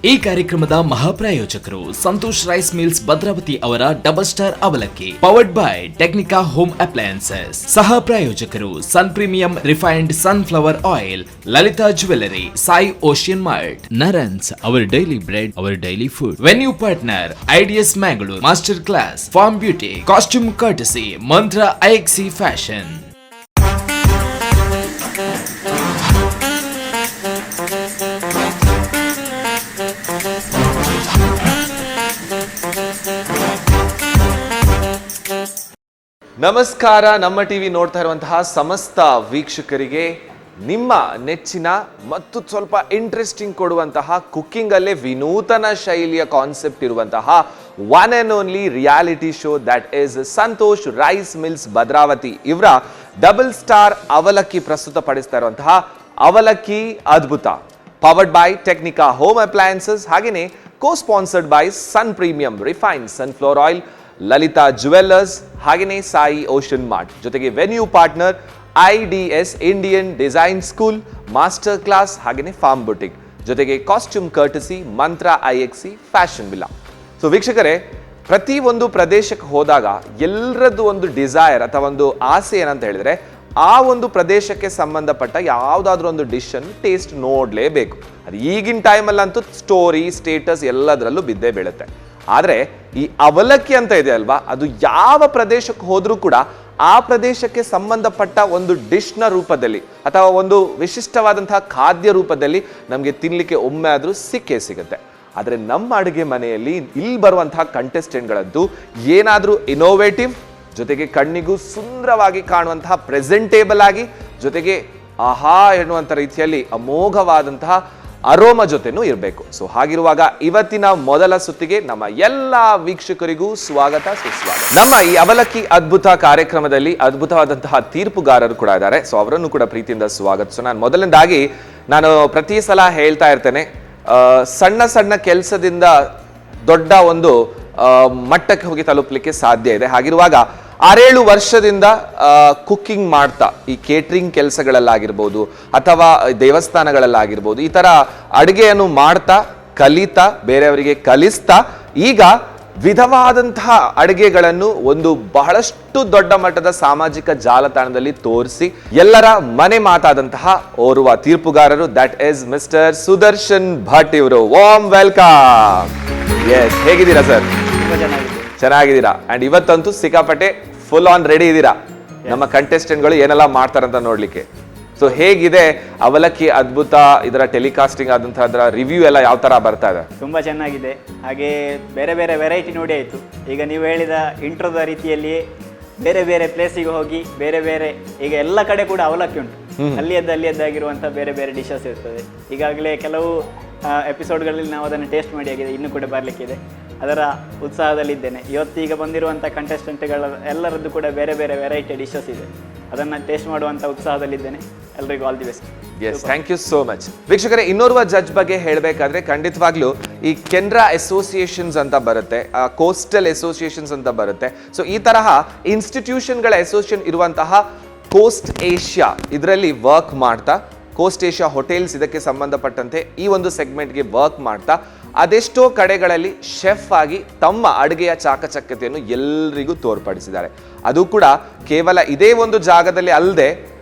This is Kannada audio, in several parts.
ಈ ಕಾರ್ಯಕ್ರಮದ ಮಹಾಪ್ರಾಯೋಜಕರು ಸಂತೋಷ್ ರೈಸ್ ಮಿಲ್ಸ್ ಭದ್ರಾವತಿ ಅವರ ಡಬಲ್ ಸ್ಟಾರ್ ಅವಲಕ್ಕಿ, powered by Technica home appliances. ಸಹ ಪ್ರಾಯೋಜಕರು sun premium refined sunflower oil, Lalitha jewellery, Sai ocean mart, Narans our daily bread, our daily food. Venue partner IDS Mangalore, master class, farm beauty, costume courtesy, Mantra IXC fashion. ನಮಸ್ಕಾರ. ನಮ್ಮ ಟಿವಿ ನೋಡ್ತಾ ಇರುವಂತಹ ಸಮಸ್ತ ವೀಕ್ಷಕರಿಗೆ ನಿಮ್ಮ ನೆಚ್ಚಿನ ಮತ್ತು ಸ್ವಲ್ಪ ಇಂಟ್ರೆಸ್ಟಿಂಗ್ ಕೊಡುವಂತಹ ಕುಕ್ಕಿಂಗ್ ಅಲ್ಲೇ ವಿನೂತನ ಶೈಲಿಯ ಕಾನ್ಸೆಪ್ಟ್ ಇರುವಂತಹ one and only reality show that is Santosh rice mills Bhadravati ಇವರ ಡಬಲ್ ಸ್ಟಾರ್ ಅವಲಕ್ಕಿ ಪ್ರಸ್ತುತಪಡಿಸ್ತಾ ಇರುವಂತಹ ಅವಲಕ್ಕಿ ಅದ್ಭುತ, powered by Technica home appliances, ಹಾಗೆಯೇ co sponsored by sun premium refined sunflower oil, Lalitha jewellers, ಹಾಗೆಯೇ ಸಾಯಿ ಓಷನ್ ಮಾರ್ಟ್, ಜೊತೆಗೆ venue partner IDS Indian design school, master class, ಹಾಗೆಯೇ ಫಾರ್ಮ್ ಬುಟಿಕ್, ಜೊತೆಗೆ costume courtesy, Mantra IXC fashion villa. So ವೀಕ್ಷಕರೇ, ಪ್ರತಿ ಒಂದು ಪ್ರದೇಶಕ್ಕೆ ಹೋದಾಗ ಎಲ್ಲರದ್ದು ಒಂದು ಡಿಸೈರ್ ಅಥವಾ ಒಂದು ಆಸೆ ಏನಂತ ಹೇಳಿದ್ರೆ ಆ ಒಂದು ಪ್ರದೇಶಕ್ಕೆ ಸಂಬಂಧಪಟ್ಟ ಯಾವುದಾದ್ರೂ ಒಂದು ಡಿಶ್ ಅನ್ನು ಟೇಸ್ಟ್ ನೋಡಲೇಬೇಕು. ಅದು ಈಗಿನ ಟೈಮಲ್ಲಂತೂ ಸ್ಟೋರಿ, ಸ್ಟೇಟಸ್ ಎಲ್ಲದರಲ್ಲೂ ಬಿದ್ದೇ ಬೀಳುತ್ತೆ. ಆದರೆ ಈ ಅವಲಕ್ಕಿ ಅಂತ ಇದೆ ಅಲ್ವಾ, ಅದು ಯಾವ ಪ್ರದೇಶಕ್ಕೆ ಹೋದ್ರೂ ಕೂಡ ಆ ಪ್ರದೇಶಕ್ಕೆ ಸಂಬಂಧಪಟ್ಟ ಒಂದು ಡಿಶ್ನ ರೂಪದಲ್ಲಿ ಅಥವಾ ಒಂದು ವಿಶಿಷ್ಟವಾದಂತಹ ಖಾದ್ಯ ರೂಪದಲ್ಲಿ ನಮಗೆ ತಿನ್ನಲಿಕ್ಕೆ ಒಮ್ಮೆ ಆದರೂ ಸಿಕ್ಕೇ ಸಿಗುತ್ತೆ. ಆದರೆ ನಮ್ಮ ಅಡುಗೆ ಮನೆಯಲ್ಲಿ ಇಲ್ಲಿ ಬರುವಂತಹ ಕಂಟೆಸ್ಟೆಂಟ್ಗಳದ್ದು ಏನಾದರೂ ಇನೋವೇಟಿವ್, ಜೊತೆಗೆ ಕಣ್ಣಿಗೂ ಸುಂದರವಾಗಿ ಕಾಣುವಂತಹ ಪ್ರೆಸೆಂಟೇಬಲ್ ಆಗಿ, ಜೊತೆಗೆ ಆಹಾ ಎನ್ನುವಂಥ ರೀತಿಯಲ್ಲಿ ಅಮೋಘವಾದಂತಹ ಅರೋಮ ಜೊತೆನೂ ಇರಬೇಕು. ಸೊ ಹಾಗಿರುವಾಗ ಇವತ್ತಿನ ಮೊದಲ ಸುತ್ತಿಗೆ ನಮ್ಮ ಎಲ್ಲ ವೀಕ್ಷಕರಿಗೂ ಸ್ವಾಗತ, ಸುಸ್ವಾಗತ. ನಮ್ಮ ಈ ಅವಲಕ್ಕಿ ಅದ್ಭುತ ಕಾರ್ಯಕ್ರಮದಲ್ಲಿ ಅದ್ಭುತವಾದಂತಹ ತೀರ್ಪುಗಾರರು ಕೂಡ ಇದ್ದಾರೆ. ಸೊ ಅವರನ್ನು ಕೂಡ ಪ್ರೀತಿಯಿಂದ ಸ್ವಾಗತಿಸೋಣ. ನಾನು ಮೊದಲನೇದಾಗಿ ಪ್ರತಿ ಸಲ ಹೇಳ್ತಾ ಇರ್ತೇನೆ, ಸಣ್ಣ ಸಣ್ಣ ಕೆಲಸದಿಂದ ದೊಡ್ಡ ಒಂದು ಮಟ್ಟಕ್ಕೆ ಹೋಗಿ ತಲುಪಲಿಕ್ಕೆ ಸಾಧ್ಯ ಇದೆ. ಹಾಗಿರುವಾಗ 6-7 ವರ್ಷದಿಂದ ಕುಕ್ಕಿಂಗ್ ಮಾಡ್ತಾ ಈ ಕೇಟ್ರಿಂಗ್ ಕೆಲಸಗಳಲ್ಲಾಗಿರ್ಬೋದು ಅಥವಾ ದೇವಸ್ಥಾನಗಳಲ್ಲಾಗಿರ್ಬೋದು ಈ ಥರ ಅಡುಗೆಯನ್ನು ಮಾಡ್ತಾ ಕಲಿತಾ ಬೇರೆಯವರಿಗೆ ಕಲಿಸ್ತಾ ಈಗ ವಿಧವಾದಂತಹ ಅಡುಗೆಗಳನ್ನು ಒಂದು ಬಹಳಷ್ಟು ದೊಡ್ಡ ಮಟ್ಟದ ಸಾಮಾಜಿಕ ಜಾಲತಾಣದಲ್ಲಿ ತೋರಿಸಿ ಎಲ್ಲರ ಮನೆ ಮಾತಾದಂತಹ ಓರ್ವ ತೀರ್ಪುಗಾರರು, that is mister Sudarshan Bhat ಇವರು. Warm welcome. ಎಸ್, ಹೇಗಿದ್ದೀರಾ ಸರ್? ಚೆನ್ನಾಗಿದ್ದೀರಾ? ಅಂಡ್ ಇವತ್ತಂತೂ ಸಿಕ್ಕಾಪಟ್ಟೆ ಫುಲ್ ಆನ್ ರೆಡಿ ಇದ್ದೀರಾ ನಮ್ಮ ಕಂಟೆಸ್ಟೆಂಟ್ಗಳು ಏನೆಲ್ಲ ಮಾಡ್ತಾರಂತ ನೋಡ್ಲಿಕ್ಕೆ. ಸೊ ಹೇಗಿದೆ ಅವಲಕ್ಕಿ ಅದ್ಭುತ, ಇದರ ಟೆಲಿಕಾಸ್ಟಿಂಗ್ ಆದಂತಹ ಅದರ ರಿವ್ಯೂ ಎಲ್ಲ ಯಾವ ತರ ಬರ್ತಾ ಇದೆ? ತುಂಬಾ ಚೆನ್ನಾಗಿದೆ. ಹಾಗೆ ಬೇರೆ ಬೇರೆ ವೆರೈಟಿ ನೋಡಿ ಆಯ್ತು. ಈಗ ನೀವು ಹೇಳಿದ ಇಂಟ್ರೋದ ರೀತಿಯಲ್ಲಿ ಬೇರೆ ಬೇರೆ ಪ್ಲೇಸಿಗೆ ಹೋಗಿ ಬೇರೆ ಬೇರೆ, ಈಗ ಎಲ್ಲ ಕಡೆ ಕೂಡ ಅವಲಕ್ಕಿ ಉಂಟು. ಅಲ್ಲಿಯದ್ದಾಗಿರುವಂಥ ಬೇರೆ ಬೇರೆ ಡಿಶಸ್ ಇರ್ತದೆ. ಈಗಾಗಲೇ ಕೆಲವು ಎಪಿಸೋಡ್ಗಳಲ್ಲಿ ನಾವು ಅದನ್ನು ಟೇಸ್ಟ್ ಮಾಡಿ ಆಗಿದೆ, ಇನ್ನೂ ಕೂಡ ಬರಲಿಕ್ಕಿದೆ. ಅದರ ಉತ್ಸಾಹದಲ್ಲಿದ್ದೇನೆ. ಇವತ್ತೀಗ ಬಂದಿರುವಂಥ ಕಂಟೆಸ್ಟೆಂಟ್ಗಳ ಎಲ್ಲರದ್ದು ಕೂಡ ಬೇರೆ ಬೇರೆ ವೆರೈಟಿ ಡಿಶಸ್ ಇದೆ, ಅದನ್ನು ಟೇಸ್ಟ್ ಮಾಡುವಂಥ ಉತ್ಸಾಹದಲ್ಲಿದ್ದೇನೆ. ಎಲ್ಲರಿಗೂ all the best. Yes, thank you so much. ವೀಕ್ಷಕರೇ, ಇನ್ನೋರ್ವ ಜಡ್ಜ್ ಬಗ್ಗೆ ಹೇಳಬೇಕಾದ್ರೆ ಖಂಡಿತವಾಗ್ಲೂ ಈ ಕೆನರಾ ಅಸೋಸಿಯೇಷನ್ಸ್ ಅಂತ ಬರುತ್ತೆ, ಕೋಸ್ಟಲ್ ಅಸೋಸಿಯೇಷನ್ಸ್ ಅಂತ ಬರುತ್ತೆ. ಸೊ ಈ ತರಹ ಇನ್ಸ್ಟಿಟ್ಯೂಷನ್ಗಳ ಅಸೋಸಿಯೇಷನ್ ಇರುವಂತಹ ಕೋಸ್ಟ್ ಏಷ್ಯಾ ಇದರಲ್ಲಿ ವರ್ಕ್ ಮಾಡ್ತಾ, ಕೋಸ್ಟ್ ಏಷ್ಯಾ ಹೋಟೆಲ್ಸ್ ಇದಕ್ಕೆ ಸಂಬಂಧಪಟ್ಟಂತೆ ಈ ಒಂದು ಸೆಗ್ಮೆಂಟ್ಗೆ ವರ್ಕ್ ಮಾಡ್ತಾ ಅದೆಷ್ಟೋ ಕಡೆಗಳಲ್ಲಿ ಶೆಫ್ ಆಗಿ ತಮ್ಮ ಅಡುಗೆಯ ಚಾಕಚಕ್ಯತೆಯನ್ನು ಎಲ್ಲರಿಗೂ ತೋರ್ಪಡಿಸಿದ್ದಾರೆ. ಅದು ಕೂಡ ಕೇವಲ ಇದೇ ಒಂದು ಜಾಗದಲ್ಲಿ ಅಲ್ಲದೆ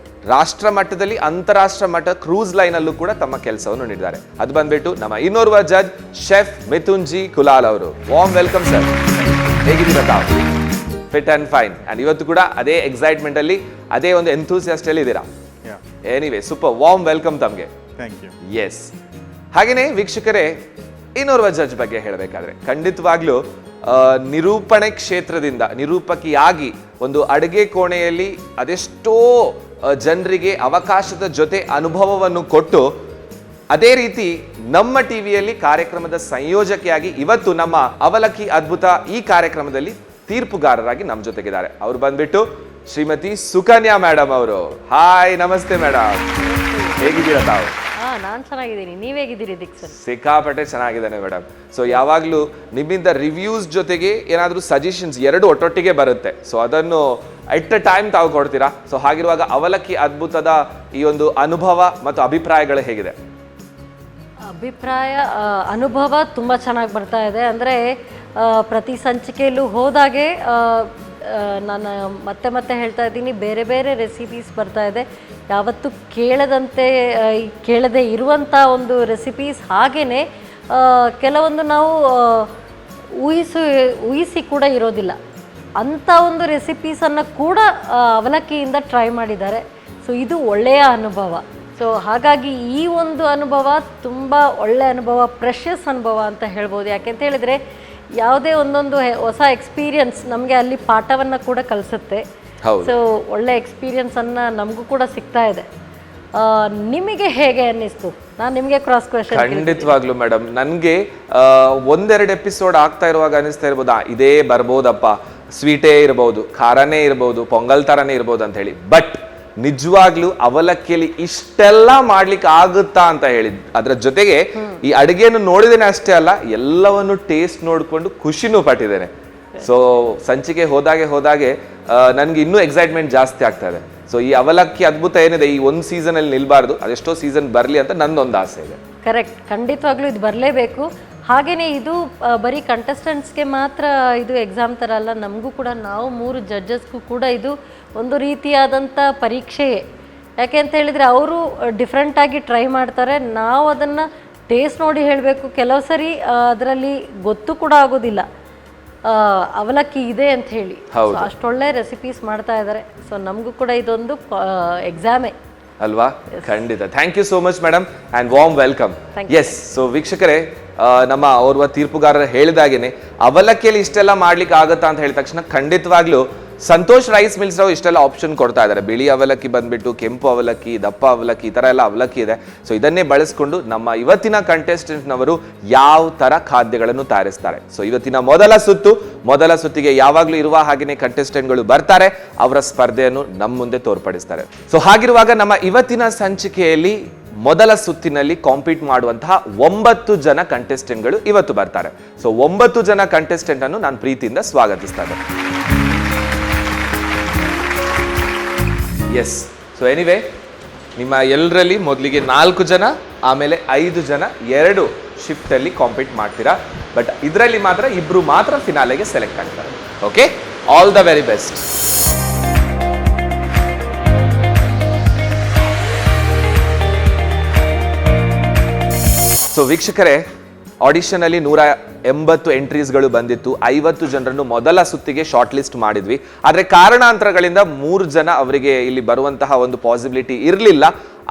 ರಾಷ್ಟ್ರ ಮಟ್ಟದಲ್ಲಿ, ಅಂತಾರಾಷ್ಟ್ರ ಮಟ್ಟ ಕ್ರೂಸ್ ಲೈನ್ ಅಲ್ಲೂ ಕೂಡ ತಮ್ಮ ಕೆಲಸವನ್ನು ನೀಡಿದ್ದಾರೆ. ಅದು ಬಂದ್ಬಿಟ್ಟು ನಮ್ಮ ಇನ್ನೋರ್ವ judge chef Mithun G Kulal ಅವರು. Warm welcome sir. ಹೇಗಿದ್ದೀರಾ ತಾವು? Fit and fine. ಅಂಡ್ ಇವತ್ತು ಕೂಡ ಅದೇ ಎಕ್ಸೈಟ್ಮೆಂಟ್ ಅಲ್ಲಿ, ಅದೇ ಒಂದು ಎಂಥೂಸಿಯಾಸ್ಟ್ ಅಲ್ಲಿ ಇದ್ದೀರಾ. Anyway, super. ವಾರ್ಮ್ ವೆಲ್ಕಮ್ ತಮಗೆ. ಎಸ್. ಹಾಗೇನೆ ವೀಕ್ಷಕರೇ, ಇನ್ನೋರ್ವ ಜಡ್ಜ್ ಬಗ್ಗೆ ಹೇಳಬೇಕಾದ್ರೆ ಖಂಡಿತವಾಗ್ಲೂ ನಿರೂಪಣೆ ಕ್ಷೇತ್ರದಿಂದ ನಿರೂಪಕಿಯಾಗಿ ಒಂದು ಅಡುಗೆ ಕೋಣೆಯಲ್ಲಿ ಅದೆಷ್ಟೋ ಜನರಿಗೆ ಅವಕಾಶದ ಜೊತೆ ಅನುಭವವನ್ನು ಕೊಟ್ಟು, ಅದೇ ರೀತಿ ನಮ್ಮ ಟಿವಿಯಲ್ಲಿ ಕಾರ್ಯಕ್ರಮದ ಸಂಯೋಜಕಿಯಾಗಿ ಇವತ್ತು ನಮ್ಮ ಅವಲಕ್ಕಿ ಅದ್ಭುತ ಈ ಕಾರ್ಯಕ್ರಮದಲ್ಲಿ ತೀರ್ಪುಗಾರರಾಗಿ ನಮ್ಮ ಜೊತೆಗಿದ್ದಾರೆ. ಅವರು ಬಂದ್ಬಿಟ್ಟು ಶ್ರೀಮತಿ ಸುಕನ್ಯಾ ಮೇಡಮ್ ಅವರು. ಹಾಯ್, ನಮಸ್ತೆ ಮೇಡಮ್. ಹೇಗಿದ್ದೀರಾ ತಾವು? ನಾನು ಚೆನ್ನಾಗಿದ್ದೀನಿ, ನೀವ್ ಹೇಗಿದ್ದೀರಿ ದೀಕ್ಷನ್? ಸಿಕ್ಕಾಪಟ್ಟೆ ಚೆನ್ನಾಗಿದ್ದಾನೆ ಮೇಡಮ್. ಸೊ ಯಾವಾಗಲೂ ನಿಮ್ಮಿಂದ ರಿವ್ಯೂಸ್ ಜೊತೆಗೆ ಏನಾದರೂ ಸಜೆಷನ್ಸ್ ಎರಡು ಒಟ್ಟೊಟ್ಟಿಗೆ ಬರುತ್ತೆ. ಸೊ ಅದನ್ನು ಎಟ್ ಅ ಟೈಮ್ ತಾವು ಕೊಡ್ತೀರಾ. ಸೊ ಹಾಗಿರುವಾಗ ಅವಲಕ್ಕಿ ಅದ್ಭುತದ ಈ ಒಂದು ಅನುಭವ ಮತ್ತು ಅಭಿಪ್ರಾಯಗಳು ಹೇಗಿದೆ? ಅಭಿಪ್ರಾಯ ಅನುಭವ ತುಂಬ ಚೆನ್ನಾಗಿ ಬರ್ತಾ ಇದೆ. ಅಂದರೆ ಪ್ರತಿ ಸಂಚಿಕೆಯಲ್ಲೂ ಹೋದಾಗೆ ನಾನು ಮತ್ತೆ ಮತ್ತೆ ಹೇಳ್ತಾ ಇದ್ದೀನಿ, ಬೇರೆ ಬೇರೆ ರೆಸಿಪೀಸ್ ಬರ್ತಾ ಇದೆ. ಯಾವತ್ತೂ ಕೇಳದೆ ಇರುವಂಥ ಒಂದು ರೆಸಿಪೀಸ್. ಹಾಗೆಯೇ ಕೆಲವೊಂದು ನಾವು ಊಹಿಸಿ ಕೂಡ ಇರೋದಿಲ್ಲ ಅಂಥ ಒಂದು ರೆಸಿಪೀಸನ್ನು ಕೂಡ ಅವಲಕ್ಕಿಯಿಂದ ಟ್ರೈ ಮಾಡಿದ್ದಾರೆ. ಸೊ ಇದು ಒಳ್ಳೆಯ ಅನುಭವ. ಸೊ ಹಾಗಾಗಿ ಈ ಒಂದು ಅನುಭವ ತುಂಬ ಒಳ್ಳೆಯ ಅನುಭವ, ಪ್ರೆಷಸ್ ಅನುಭವ ಅಂತ ಹೇಳ್ಬೋದು. ಯಾಕೆಂತ ಹೇಳಿದರೆ ಯಾವುದೇ ಒಂದೊಂದು ಹೊಸ ಎಕ್ಸ್ಪೀರಿಯನ್ಸ್ ನಮಗೆ ಅಲ್ಲಿ ಪಾಠವನ್ನು ಕೂಡ ಕಲಿಸುತ್ತೆ. ಸೊ ಒಳ್ಳೆ ಎಕ್ಸ್ಪೀರಿಯನ್ಸನ್ನು ನಮಗೂ ಕೂಡ ಸಿಗ್ತಾ ಇದೆ. ನಿಮಗೆ ಹೇಗೆ ಅನ್ನಿಸ್ತು? ನಾನು ನಿಮಗೆ ಕ್ರಾಸ್ ಕ್ವೆಶ್ಚನ್. ಖಂಡಿತವಾಗ್ಲೂ ಮೇಡಮ್, ನನಗೆ ಒಂದೆರಡು ಎಪಿಸೋಡ್ ಆಗ್ತಾ ಇರುವಾಗ ಅನಿಸ್ತಾ ಇರ್ಬೋದು ಇದೇ ಬರ್ಬೋದಪ್ಪ, ಸ್ವೀಟೇ ಇರ್ಬೋದು, ಖಾರನೇ ಇರ್ಬೋದು, ಪೊಂಗಲ್ ಥರನೇ ಇರ್ಬೋದು ಅಂತ ಹೇಳಿ. ಬಟ್ ನಿಜವಾಗ್ಲೂ ಅವಲಕ್ಕಿಯಲ್ಲಿ ಇಷ್ಟೆಲ್ಲ ಮಾಡ್ಲಿಕ್ಕೆ ಆಗುತ್ತಾ ಅಂತ ಹೇಳಿದ್. ಅದ್ರ ಜೊತೆಗೆ ಈ ಅಡುಗೆಯನ್ನು ನೋಡಿದೇನೆ ಅಷ್ಟೇ ಅಲ್ಲ, ಎಲ್ಲವನ್ನು ಟೇಸ್ಟ್ ನೋಡಿಕೊಂಡು ಖುಷಿನೂ ಪಟ್ಟಿದ್ದೇನೆ. ಸೊ ಸಂಚಿಕೆ ಹೋದಾಗೆ ನನ್ಗೆ ಇನ್ನೂ ಎಕ್ಸೈಟ್ಮೆಂಟ್ ಜಾಸ್ತಿ ಆಗ್ತಾ ಇದೆ. ಸೊ ಈ ಅವಲಕ್ಕಿ ಅದ್ಭುತ ಏನಿದೆ, ಈ ಒಂದು ಸೀಸನ್ ಅಲ್ಲಿ ನಿಲ್ಬಾರ್ದು, ಅದೆಷ್ಟೋ ಸೀಸನ್ ಬರಲಿ ಅಂತ ನನ್ನೊಂದು ಆಸೆ ಇದೆ. ಕರೆಕ್ಟ್, ಖಂಡಿತವಾಗ್ಲೂ ಇದು ಬರಲೇಬೇಕು. ಹಾಗೆಯೇ ಇದು ಬರೀ ಕಂಟೆಸ್ಟೆಂಟ್ಸ್ಗೆ ಮಾತ್ರ ಇದು ಎಕ್ಸಾಮ್ ಥರ ಅಲ್ಲ, ನಮಗೂ ಕೂಡ, ನಾವು 3 ಜಡ್ಜಸ್ಗೂ ಕೂಡ ಇದು ಒಂದು ರೀತಿಯಾದಂಥ ಪರೀಕ್ಷೆಯೇ. ಯಾಕೆ ಅಂತ ಹೇಳಿದರೆ ಅವರು ಡಿಫ್ರೆಂಟಾಗಿ ಟ್ರೈ ಮಾಡ್ತಾರೆ, ನಾವು ಅದನ್ನು ಟೇಸ್ಟ್ ನೋಡಿ ಹೇಳಬೇಕು. ಕೆಲವು ಸರಿ ಅದರಲ್ಲಿ ಗೊತ್ತು ಕೂಡ ಆಗೋದಿಲ್ಲ ಅವಲಕ್ಕಿ ಇದೆ ಅಂತ ಹೇಳಿ. ಅಷ್ಟೊಳ್ಳೆ ರೆಸಿಪೀಸ್ ಮಾಡ್ತಾ ಇದ್ದಾರೆ. ಸೊ ನಮಗೂ ಕೂಡ ಇದೊಂದು ಎಕ್ಸಾಮೇ ಅಲ್ವಾ? ಖಂಡಿತ. Thank you so much madam and warm welcome. Yes, so ವೀಕ್ಷಕರೇ, ನಮ್ಮ ಓರ್ವ ತೀರ್ಪುಗಾರರು ಹೇಳಿದಾಗೇನೆ ಅವಲಕ್ಕಿಯಲ್ಲಿ ಇಷ್ಟೆಲ್ಲ ಮಾಡ್ಲಿಕ್ಕೆ ಆಗುತ್ತಾ ಅಂತ ಹೇಳಿದ ತಕ್ಷಣ ಖಂಡಿತವಾಗ್ಲೂ ಸಂತೋಷ್ ರೈಸ್ ಮಿಲ್ಸ್ ಅವರು ಇಷ್ಟೆಲ್ಲ ಆಪ್ಷನ್ ಕೊಡ್ತಾ ಇದ್ದಾರೆ. ಬಿಳಿ ಅವಲಕ್ಕಿ ಬಂದ್ಬಿಟ್ಟು, ಕೆಂಪು ಅವಲಕ್ಕಿ, ದಪ್ಪ ಅವಲಕ್ಕಿ, ಈ ಥರ ಎಲ್ಲ ಅವಲಕ್ಕಿ ಇದೆ. ಸೊ ಇದನ್ನೇ ಬಳಸ್ಕೊಂಡು ನಮ್ಮ ಇವತ್ತಿನ ಕಂಟೆಸ್ಟೆಂಟ್ನವರು ಯಾವ ಥರ ಖಾದ್ಯಗಳನ್ನು ತಯಾರಿಸ್ತಾರೆ. ಸೊ ಇವತ್ತಿನ ಮೊದಲ ಸುತ್ತಿಗೆ ಯಾವಾಗಲೂ ಇರುವ ಹಾಗೆಯೇ ಕಂಟೆಸ್ಟೆಂಟ್ಗಳು ಬರ್ತಾರೆ, ಅವರ ಸ್ಪರ್ಧೆಯನ್ನು ನಮ್ಮ ಮುಂದೆ ತೋರ್ಪಡಿಸ್ತಾರೆ. ಸೊ ಹಾಗಿರುವಾಗ ನಮ್ಮ ಇವತ್ತಿನ ಸಂಚಿಕೆಯಲ್ಲಿ ಮೊದಲ ಸುತ್ತಿನಲ್ಲಿ ಕಾಂಪೀಟ್ ಮಾಡುವಂತಹ 9 ಜನ ಕಂಟೆಸ್ಟೆಂಟ್ಗಳು ಇವತ್ತು ಬರ್ತಾರೆ. ಸೊ 9 ಜನ ಕಂಟೆಸ್ಟೆಂಟ್ ಅನ್ನು ನಾನು ಪ್ರೀತಿಯಿಂದ ಸ್ವಾಗತಿಸ್ತಾ ಇದ್ದೇನೆ. ಎಸ್, ಸೊ ಎನಿವೇ, ನಿಮ್ಮ ಎಲ್ಲರಲ್ಲಿ ಮೊದಲಿಗೆ 4 ಜನ, ಆಮೇಲೆ 5 ಜನ 2 ಶಿಫ್ಟಲ್ಲಿ ಕಾಂಪೀಟ್ ಮಾಡ್ತೀರಾ. ಬಟ್ ಇದರಲ್ಲಿ ಮಾತ್ರ 2 ಮಾತ್ರ ಫಿನಾಲೆಗೆ ಸೆಲೆಕ್ಟ್ ಆಗ್ತಾರೆ. Okay, all the very best. So ವೀಕ್ಷಕರೇ, ಆಡಿಷನ್ ಅಲ್ಲಿ 180 ಎಂಟ್ರೀಸ್ಗಳು ಬಂದಿತ್ತು. 50 ಜನರನ್ನು ಮೊದಲ ಸುತ್ತಿಗೆ ಶಾರ್ಟ್ ಲಿಸ್ಟ್ ಮಾಡಿದ್ವಿ. ಆದರೆ ಕಾರಣಾಂತರಗಳಿಂದ 3 ಜನ ಅವರಿಗೆ ಇಲ್ಲಿ ಬರುವಂತಹ ಒಂದು ಪಾಸಿಬಿಲಿಟಿ ಇರಲಿಲ್ಲ.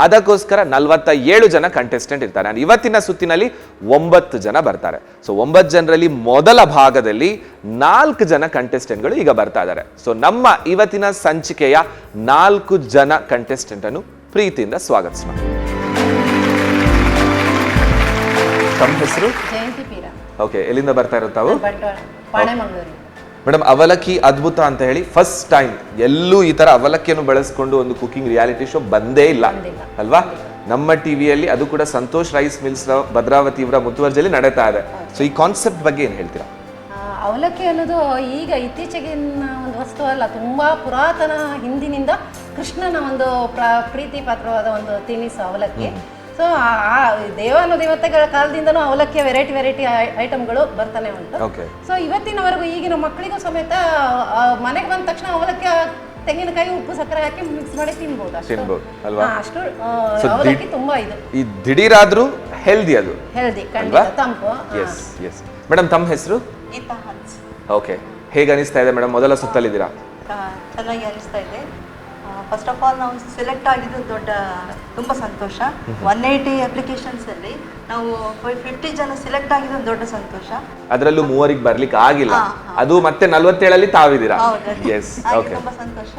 ಅದಕ್ಕೋಸ್ಕರ 47 ಜನ ಕಂಟೆಸ್ಟೆಂಟ್ ಇರ್ತಾರೆ. ಇವತ್ತಿನ ಸುತ್ತಿನಲ್ಲಿ 9 ಜನ ಬರ್ತಾರೆ. ಸೊ 9 ಜನರಲ್ಲಿ ಮೊದಲ ಭಾಗದಲ್ಲಿ 4 ಜನ ಕಂಟೆಸ್ಟೆಂಟ್ಗಳು ಈಗ ಬರ್ತಾ ಇದ್ದಾರೆ. ಸೊ ನಮ್ಮ ಇವತ್ತಿನ ಸಂಚಿಕೆಯ 4 ಜನ ಕಂಟೆಸ್ಟೆಂಟ್ ಅನ್ನು ಪ್ರೀತಿಯಿಂದ ಸ್ವಾಗತಿಸೋಣ. ತಮ್ಮ ಹೆಸರು? ಜಯಂತಿ ಪೀರ. ಓಕೆ, ಎಲ್ಲಿಂದ ಬರ್ತಾ ಇರುತ್ತಾವು? ಪಾಣೆಮಂಗಳೂರು. ಮೇಡಮ್, ಅವಲಕ್ಕಿ ಅದ್ಭುತ ಅಂತ ಹೇಳಿ ಫಸ್ಟ್ ಟೈಮ್ ಎಲ್ಲೂ ಈ ತರ ಅವಲಕ್ಕಿಯನ್ನು ಬಳಸ್ಕೊಂಡು ಒಂದು ಕುಕಿಂಗ್ ರಿಯಾಲಿಟಿ ಶೋ ಬಂದೇ ಇಲ್ಲ ಅಲ್ವಾ? ನಮ್ಮ ಟಿವಿಯಲ್ಲಿ, ಅದು ಕೂಡ ಸಂತೋಷ್ ರೈಸ್ ಮಿಲ್ಸ್ ಭದ್ರಾವತಿ ಇವರ ಮುತುವರ್ಜಿಯಲ್ಲಿ ನಡೀತಾ ಇದೆ. ಸೊ ಈ ಕಾನ್ಸೆಪ್ಟ್ ಬಗ್ಗೆ ಏನು ಹೇಳ್ತೀರಾ? ಅವಲಕ್ಕಿ ಅನ್ನೋದು ಈಗ ಇತ್ತೀಚೆಗಿನ ಒಂದು ವಸ್ತು ಅಲ್ಲ, ತುಂಬಾ ಪುರಾತನ ಹಿಂದಿನಿಂದ ಕೃಷ್ಣನ ಒಂದು ಪ್ರೀತಿ ಪಾತ್ರವಾದ ಒಂದು ತಿನಿಸು ಅವಲಕ್ಕಿ. ಸೊ ಆ ದೇವತೆಗಳ ಕಾಲದಿಂದನೂ ಅವಲಕ್ಕಿಯ ವೆರೈಟಿ ಐಟಮ್ಗಳು ಬರ್ತಾನೆ ಉಂಟು. ಸೊ ಇವತ್ತಿನವರೆಗೂ ಈಗಿನ ಮಕ್ಕಳಿಗೂ ಸಮೇತ ಮನೆಗೆ ಬಂದ ತಕ್ಷಣ ಅವಲಕ್ಕಿ, ತೆಂಗಿನಕಾಯಿ, ಉಪ್ಪು, ಸಕ್ಕರೆ ಹಾಕಿ ಮಿಕ್ಸ್ ಮಾಡಿ ತಿನ್ಬಹುದು. ಅಷ್ಟು ಅವಲಕ್ಕಿ ತುಂಬಾ ಇದು ಈ ದಿಢೀರಾದ್ರೂ ಹೆಲ್ದಿ, ಅದು ಹೆಲ್ದಿ, ಖಂಡಿತ ತಂಪು. ಮೇಡಮ್, ತಮ್ಮ ಹೆಸರು? ಓಕೆ, ಹೇಗೆ ಅನಿಸ್ತಾ ಇದೆ ಮೇಡಮ್, ಮೊದಲ ಸುತ್ತಲಿದ್ದೀರಾ? ಚೆನ್ನಾಗಿ ಅನಿಸ್ತಾ ಇದೆ. ಫಸ್ಟ್ ಆಫ್ ಆಲ್ ನಾವು ಸೆಲೆಕ್ಟ್ ಆಗಿದ್ದು ತುಂಬ ಸಂತೋಷ. 180 ಅಪ್ಲಿಕೇಶನ್ಸ್ ಅಲ್ಲಿ ನಾವು 50 ಜನ ಸೆಲೆಕ್ಟ್ ಆಗಿದ್ದು ದೊಡ್ಡ ಸಂತೋಷ. ಅದರಲ್ಲೂ 3ರಿಗೆ ಬರ್ಲಿಕ್ಕೆ ಆಗಿಲ್ಲ, ಅದು ಮತ್ತೆ 47 ತಾವಿದ್ದೀರಾ. ಎಸ್, ಓಕೆ, ತುಂಬ ಸಂತೋಷ.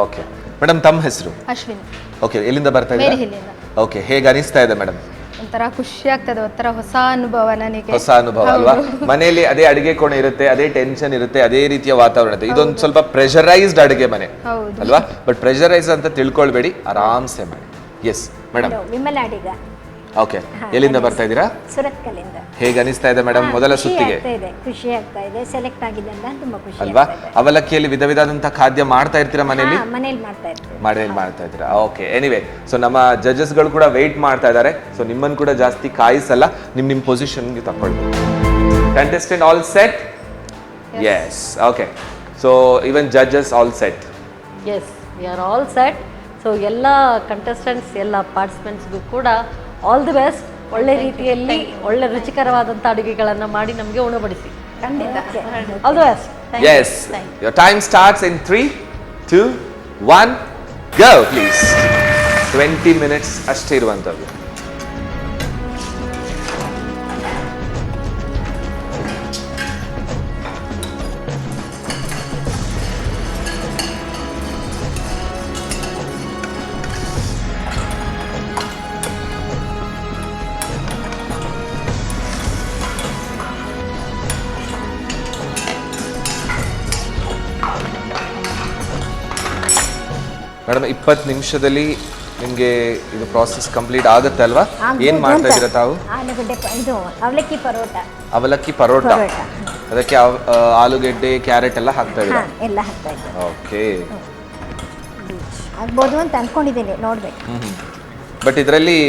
ಓಕೆ ಮೇಡಮ್, ತಮ್ಮ ಹೆಸರು? ಅಶ್ವಿನಿ. ಓಕೆ, ಎಲ್ಲಿಂದ ಬರ್ತಾ ಇದ್ದೀರಾ? ಓಕೆ, ಹೇಗೆ ಅನಿಸ್ತಾ ಇದೆ ಮೇಡಮ್? ಒಂಥರ ಖುಷಿ ಆಗ್ತದೆ, ಒಂಥರ ಹೊಸ ಅನುಭವ ನನಗೆ. ಹೊಸ ಅನುಭವ ಅಲ್ವಾ? ಮನೆಯಲ್ಲಿ ಅದೇ ಅಡಿಗೆ ಕೋಣೆ ಇರುತ್ತೆ, ಅದೇ ಟೆನ್ಷನ್ ಇರುತ್ತೆ, ಅದೇ ರೀತಿಯ ವಾತಾವರಣ ಇರುತ್ತೆ. ಇದೊಂದು ಸ್ವಲ್ಪ ಪ್ರೆಷರೈಸ್ಡ್ ಅಡಿಗೆ ಮನೆ ಅಲ್ವಾ? ಬಟ್ ಪ್ರೆಷರೈಸ್ ಅಂತ ತಿಳ್ಕೊಳ್ಬೇಡಿ, ಆರಾಮ್ಸೆ ಮಾಡಿ. Yes madam. ವಿಮಲಾಡಿಗ. ಓಕೆ, ಎಲ್ಲಿಂದ ಬರ್ತಾ ಇದ್ದೀರಾ? ಸುರತ್ಕಲ್ಲಿಂದ. ಹೇಗೆ ಅನಿಸ್ತಾ ಇದೆ ಮೇಡಮ್ ಮೊದಲ ಸುತ್ತಿಗೆ? ಖುಷಿ ಆಗ್ತಾ ಇದೆ, ಸೆಲೆಕ್ಟ್ ಆಗಿದ್ದೆಲ್ಲ ತುಂಬಾ ಖುಷಿ ಅಲ್ವಾ? ಅವಲಕ್ಕಿಯಲ್ಲಿ ವಿಧ ವಿಧವಾದಂತಹ ಖಾದ್ಯ ಮಾಡ್ತಾ ಇರ್ತೀರಾ ಮನೆಯಲ್ಲಿ? ಮನೆಯಲ್ಲಿ ಮಾಡ್ತಾ ಇರ್ತೀವಿ. ಮನೇಲಿ ಮಾಡ್ತಾ ಇದ್ದೀರಾ? ಓಕೆ, ಎನಿವೇ, ಸೊ ನಮ್ಮ ಜಡ್ಜಸ್ಗಳು ಕೂಡ ವೆಯ್ಟ್ ಮಾಡ್ತಾ ಇದ್ದಾರೆ. ಸೊ ನಿಮ್ಮನ್ನು ಕೂಡ ಜಾಸ್ತಿ ಕಾಯಿಸಲ್ಲ, ನಿಮ್ಮ ಪೊಸಿಷನ್ಗೆ ತಗೊಳ್ಬೇಕು. Contestant all set? Yes. Okay, so even judges all set? Yes, we are all set. So ಎಲ್ಲ ಕಂಟೆಸ್ಟೆಂಟ್ಸ್, ಎಲ್ಲ ಪಾರ್ಟಿಸಿಪೆಂಟ್ಸ್ಗೂ ಕೂಡ ಆಲ್ ದಿ ಬೆಸ್ಟ್. ಒಳ್ಳೆ ರೀತಿಯಲ್ಲಿ ಒಳ್ಳೆ ರುಚಿಕರವಾದಂಥ ಅಡುಗೆಗಳನ್ನು ಮಾಡಿ ನಮಗೆ ಉಣಬಡಿಸಿ. ಖಂಡಿತ. All the best. Yes. Your time starts in 3, 2, 1, go please. 20 minutes ಅಷ್ಟೇ ಇರುವಂಥದ್ದು. ಮೇಡಮ್, 20 ನಿಮಿಷದಲ್ಲಿ ನಿಮಗೆ ಇದು ಪ್ರಾಸೆಸ್ ಕಂಪ್ಲೀಟ್ ಆಗುತ್ತೆ ಅಲ್ವಾ? ಏನ್ ಮಾಡ್ತಾ ಇದ್ದೀರಾ ತಾವು? ಆಲೂಗಡ್ಡೆ ಇದು ಅವಲಕ್ಕಿ ಪರೋಟ. ಅವಲಕ್ಕಿ ಪರೋಟ. ಅದಕ್ಕೆ ಆಲೂಗೆಡ್ಡೆ, ಕ್ಯಾರೆಟ್ ಎಲ್ಲ ಹಾಕ್ತಾ ಇದ್ದೀರಾ? ಎಲ್ಲ ಹಾಕ್ತಾ ಇದ್ದೀನಿ. ಓಕೆ, ಆಗ್ಬೋದು ಅಂತ ಅನ್ಕೊಂಡಿದ್ದೀನಿ, ನೋಡ್ಬೇಕು. ಬಟ್ ಇದರಲ್ಲಿ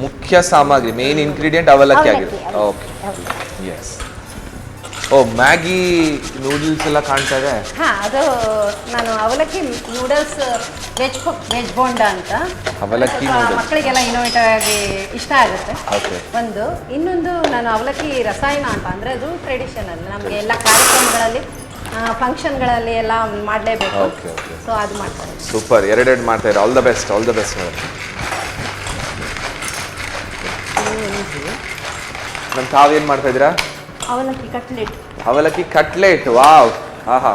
ಮುಖ್ಯ ಸಾಮಗ್ರಿ, ಮೇನ್ ಇಂಗ್ರೀಡಿಯೆಂಟ್ ಅವಲಕ್ಕಿ ಆಗಿದೆ. Okay, yes. ಓ, ಮ್ಯಾಗಿ ನೂಡಲ್ಸ್ ಎಲ್ಲ ಕಾಣ್ತಾ ಇದೆ. ಅದು ನಾನು ಅವಲಕ್ಕಿ ನೂಡಲ್ಸ್ ವೆಜ್ ಬೋಂಡ ಅಂತ. ಅವಲಕ್ಕಿ ಸ್ವಲ್ಪ noodles. ಮಕ್ಕಳಿಗೆಲ್ಲ ಇನೋವೇಟಿವ್ ಆಗಿ ಇಷ್ಟ ಆಗುತ್ತೆ. ಓಕೆ. ಇನ್ನೊಂದು ನಾನು ಅವಲಕ್ಕಿ ರಸಾಯನ ಅಂತ, ಅಂದರೆ ಅದು ಟ್ರೆಡಿಷನಲ್, ನಮಗೆ ಎಲ್ಲ ಕಾರ್ಯಕ್ರಮಗಳಲ್ಲಿ ಫಂಕ್ಷನ್ಗಳಲ್ಲಿ ಎಲ್ಲ ಮಾಡಲೇಬೇಕು. Okay, okay. ಸೊ ಅದು ಮಾಡ್ತಾರೆ. ಸೂಪರ್, ಎರಡೆರಡು ಮಾಡ್ತಾ ಇದ್ದಾರೆ. All the best, all the best madam. ನಮ್ಮ ತಾವೇನು ಮಾಡ್ತಾ ಇದ್ದೀರಾ? ಅವಲಕ್ಕಿ ಕಟ್ಲೆಟ್. ಅವಲಕ್ಕಿ ಕಟ್ಲೆಟ್. ವಾವ್, ಆಹಾ.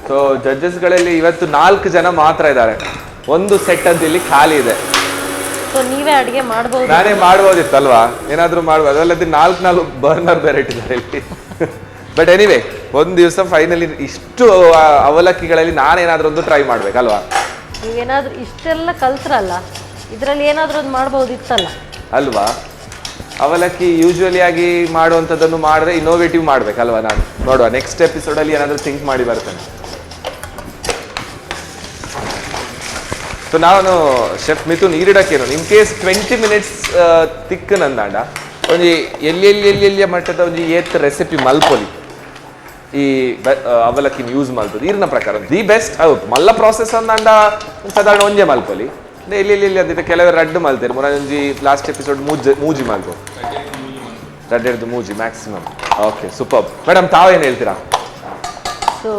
ಸೊ ಜಡ್ಜಸ್ಗಳಲ್ಲಿ ಇವತ್ತು 4 ಜನ ಮಾತ್ರ ಇದ್ದಾರೆ. ಒಂದು ಸೆಟ್ ಅಂತ ಇಲ್ಲಿ ಖಾಲಿ ಇದೆ. ಸೊ ನೀವೇ ಅಡುಗೆ ಮಾಡ್ಬೋದು. ನಾನೇ ಮಾಡ್ಬೋದಿತ್ತಲ್ವಾ, ಏನಾದರೂ ಮಾಡ್ಬೋದು. ಅದಲ್ಲದೆ 4 ಬರ್ನರ್ ಬೇರೆ ಇಟ್ಟಿದ್ದಾರೆ ಇಲ್ಲಿ. ಬಟ್ ಎನಿವೇ, ಒಂದು ದಿವಸ ಫೈನಲಿ ಇಷ್ಟು ಅವಲಕ್ಕಿಗಳಲ್ಲಿ ನಾನೇನಾದ್ರೂ ಒಂದು ಟ್ರೈ ಮಾಡ್ಬೇಕಲ್ವಾ? ನೀವೇನಾದ್ರೂ ಇಷ್ಟೆಲ್ಲ ಕಲ್ತ್ರಲ್ಲ, ಇದರಲ್ಲಿ ಏನಾದರೂ ಒಂದು ಮಾಡ್ಬೋದಿತ್ತಲ್ಲ ಅಲ್ವಾ? ಅವಲಕ್ಕಿ ಯೂಶುವಲಿ ಆಗಿ ಮಾಡುವಂಥದ್ದನ್ನು ಮಾಡಿದ್ರೆ ಇನ್ನೋವೇಟಿವ್ ಮಾಡ್ಬೇಕಲ್ವಾ? ನಾನು ನೋಡುವ ನೆಕ್ಸ್ಟ್ ಎಪಿಸೋಡಲ್ಲಿ ಏನಾದರೂ ಥಿಂಕ್ ಮಾಡಿ ಬರ್ತೇನೆ. ಸೊ ನಾನು ಶೆಫ್ ಮಿಥುನ್ ಈರಿಡಕ್ಕೇನು ಇನ್ ಕೇಸ್ 20 ಮಿನಿಟ್ಸ್ ತಿಕ್ಕನಂದಾಂಡ ಒಂದು ಎಲ್ಲಿ ಮಟ್ಟದ ಒಂದು ಏತ್ ರೆಸಿಪಿ ಮಲ್ಪೊಲಿ ಈ ಅವಲಕ್ಕಿನ ಯೂಸ್ ಮಲ್ತದೆ ಈರಿನ ಪ್ರಕಾರ ದಿ ಬೆಸ್ಟ್. ಹೌದು, ಮಲ್ಲ ಪ್ರಾಸೆಸ್ ಅಂದಾಂಡ ಸಾಧಾರಣ ಒಂಜೆ ಮಲ್ಪೊಲಿ ಎಲ್ಲಿ ಅದಿಟ್ಟು ಕೆಲವರು ರಡ್ಡು ಮಲ್ತಾರೆ. ಒಂಜಿ ಲಾಸ್ಟ್ ಎಪಿಸೋಡ್ ಮೂಜಿ ಮಲ್ತು ರಡ್ಡೆಡ್ದು ಮೂಜಿ ಮ್ಯಾಕ್ಸಿಮಮ್. Okay, super. ಮೇಡಮ್, ತಾವೇನು ಹೇಳ್ತೀರಾ? ಸೊ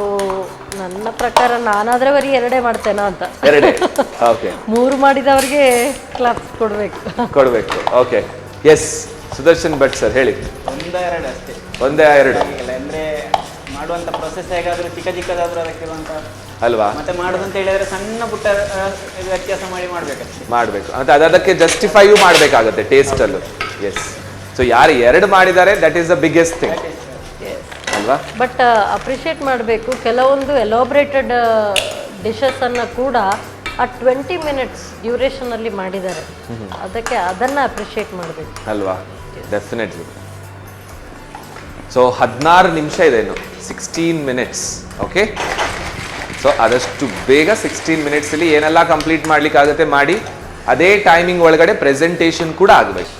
ನನ್ನ ಪ್ರಕಾರ ನಾನಾದ್ರೆ ಬರೀ 2 ಮಾಡ್ತೇನಾ ಅಂತ. 2? ಓಕೆ. 3 ಮಾಡಿದವ್ರಿಗೆ ಕ್ಲಾಪ್ಸ್ ಕೊಡ್ಬೇಕು. Okay, yes. Sudarshan Bhat sir ಹೇಳಿ. 1-2 ಅಷ್ಟೇ. 1-2 ಅಂದ್ರೆ ಮಾಡುವಂತ ಪ್ರೊಸೆಸ್ ಹೇಗಾದ್ರೂ ಚಿಕ್ಕದಾದ್ರೂ ಅದಕ್ಕಿರುವಂತ ಅಲ್ವಾ? ಮತ್ತೆ ಮಾಡುದಂತ ಹೇಳಿದ್ರೆ ಸಣ್ಣ ಪುಟ್ಟ ವ್ಯತ್ಯಾಸ ಮಾಡ್ಬೇಕು. ಮತ್ತೆ ಅದಕ್ಕೆ ಜಸ್ಟಿಫೈಯೂ ಮಾಡಬೇಕಾಗತ್ತೆ ಟೇಸ್ಟ್ ಅಲ್ಲೂ. ಎಸ್. ಸೊ ಯಾರು 2 ಮಾಡಿದ್ದಾರೆ that is the biggest thing ಅಲ್ವಾ? ಬಟ್ ಅಪ್ರಿಷಿಯೇಟ್ ಮಾಡಬೇಕು, ಕೆಲವೊಂದು ಎಲಾಬ್ರೇಟೆಡ್ ಡಿಶಸನ್ನು ಕೂಡ ಆ 20 ಮಿನಿಟ್ಸ್ ಡ್ಯೂರೇಷನಲ್ಲಿ ಮಾಡಿದ್ದಾರೆ. ಅದನ್ನು ಅಪ್ರಿಷಿಯೇಟ್ ಮಾಡಬೇಕು ಅಲ್ವಾ? ಡೆಫಿನೆಟ್ಲಿ. ಸೊ 16 ನಿಮಿಷ ಇದೆ ಇನ್ನು, 16 ಮಿನಿಟ್ಸ್. ಓಕೆ, ಸೊ ಆದಷ್ಟು ಬೇಗ 16 ಮಿನಿಟ್ಸಲ್ಲಿ ಏನೆಲ್ಲ ಕಂಪ್ಲೀಟ್ ಮಾಡ್ಲಿಕ್ಕಾಗತ್ತೆ ಮಾಡಿ. ಅದೇ ಟೈಮಿಂಗ್ ಒಳಗಡೆ ಪ್ರೆಸೆಂಟೇಷನ್ ಕೂಡ ಆಗಬೇಕು.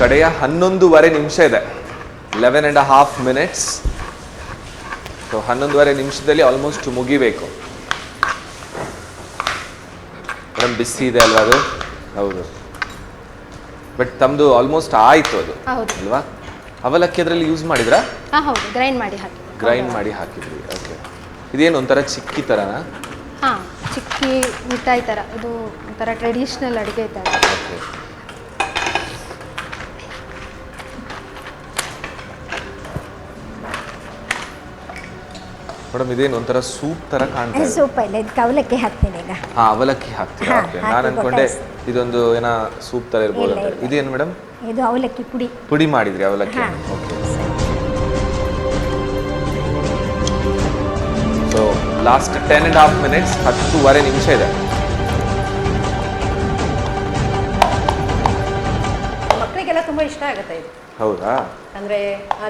ಕಡೆಯ 11.5 ನಿಮಿಷ ಇದೆ. 11.5 ಮಿನಿಟ್ಸ್. ಸೊ 11:15 ನಿಮಿಷದಲ್ಲಿ ಆಲ್ಮೋಸ್ಟ್ ಮುಗಿಬೇಕು. ಮೇಡಮ್ ಬಿಸಿ ಇದೆ ಅಲ್ವಾ ಅದು? ಹೌದು. ಬಟ್ ತಮ್ಮದು ಆಲ್ಮೋಸ್ಟ್ ಆಯಿತು ಅದು ಹೌದು. ಅಲ್ವಾ? ಅವಲಕ್ಕಿ ಅದರಲ್ಲಿ ಯೂಸ್ ಮಾಡಿದ್ರಾ? ಹಾಂ ಹೌದು, ಗ್ರೈಂಡ್ ಮಾಡಿ ಹಾಕಿ. ಗ್ರೈಂಡ್ ಮಾಡಿ ಹಾಕಿದ್ರಿ. ಓಕೆ. ಇದೇನು ಒಂಥರ ಚಿಕ್ಕಿ ಥರನಾ? ಹಾಂ, ಚಿಕ್ಕಿ ಮಿಠಾಯಿ ಥರ, ಇದು ಒಂಥರ ಟ್ರೆಡಿಷ್ನಲ್ ಅಡುಗೆ ಥರ. ಓಕೆ. ಮೇಡಮ್ ಇದೇನು ಒಂಥರ ಸೂಪ್ ಥರ ಕಾಣ್ತಾ ಇದೆ. ಸೂಪ್ ಇಲ್ಲ, ಇದಕ್ಕೆ ಅವಲಕ್ಕಿ ಹಾಕ್ತೀನಿ ಈಗ. ಹಾಂ, ಅವಲಕ್ಕಿ ಹಾಕ್ತೀರಾ? ಹಾ, ಓಕೆ. ಹಾಕಿ ನಾನು ಅನ್ಕೊಂಡೆ ಗೊತ್ತಾಯ್ತು. ಇದೊಂದು ಏನೋ ಸೂಪ್ ಥರ ಇರ್ಬೋದು ಇಲ್ಲ, ಅಂತ. ಇಲ್ಲ. ಇದೇನು ಮೇಡಮ್? ಇದು ಅವಲಕ್ಕಿ ಪುಡಿ. ಪುಡಿ ಮಾಡಿದ್ರಿ ಅವಲಕ್ಕಿ? ಹಾ. ಓಕೆ. ಸೊ ಲಾಸ್ಟ್ 10.5 ಮಿನಿಟ್ಸ್, 10:15 ನಿಮಿಷ ಇದೆ. ಮಕ್ಕಳಿಗೆಲ್ಲ ತುಂಬಾ ಇಷ್ಟ ಆಗುತ್ತೆ ಇದು. ಹೌದಾ? ಅಂದ್ರೆ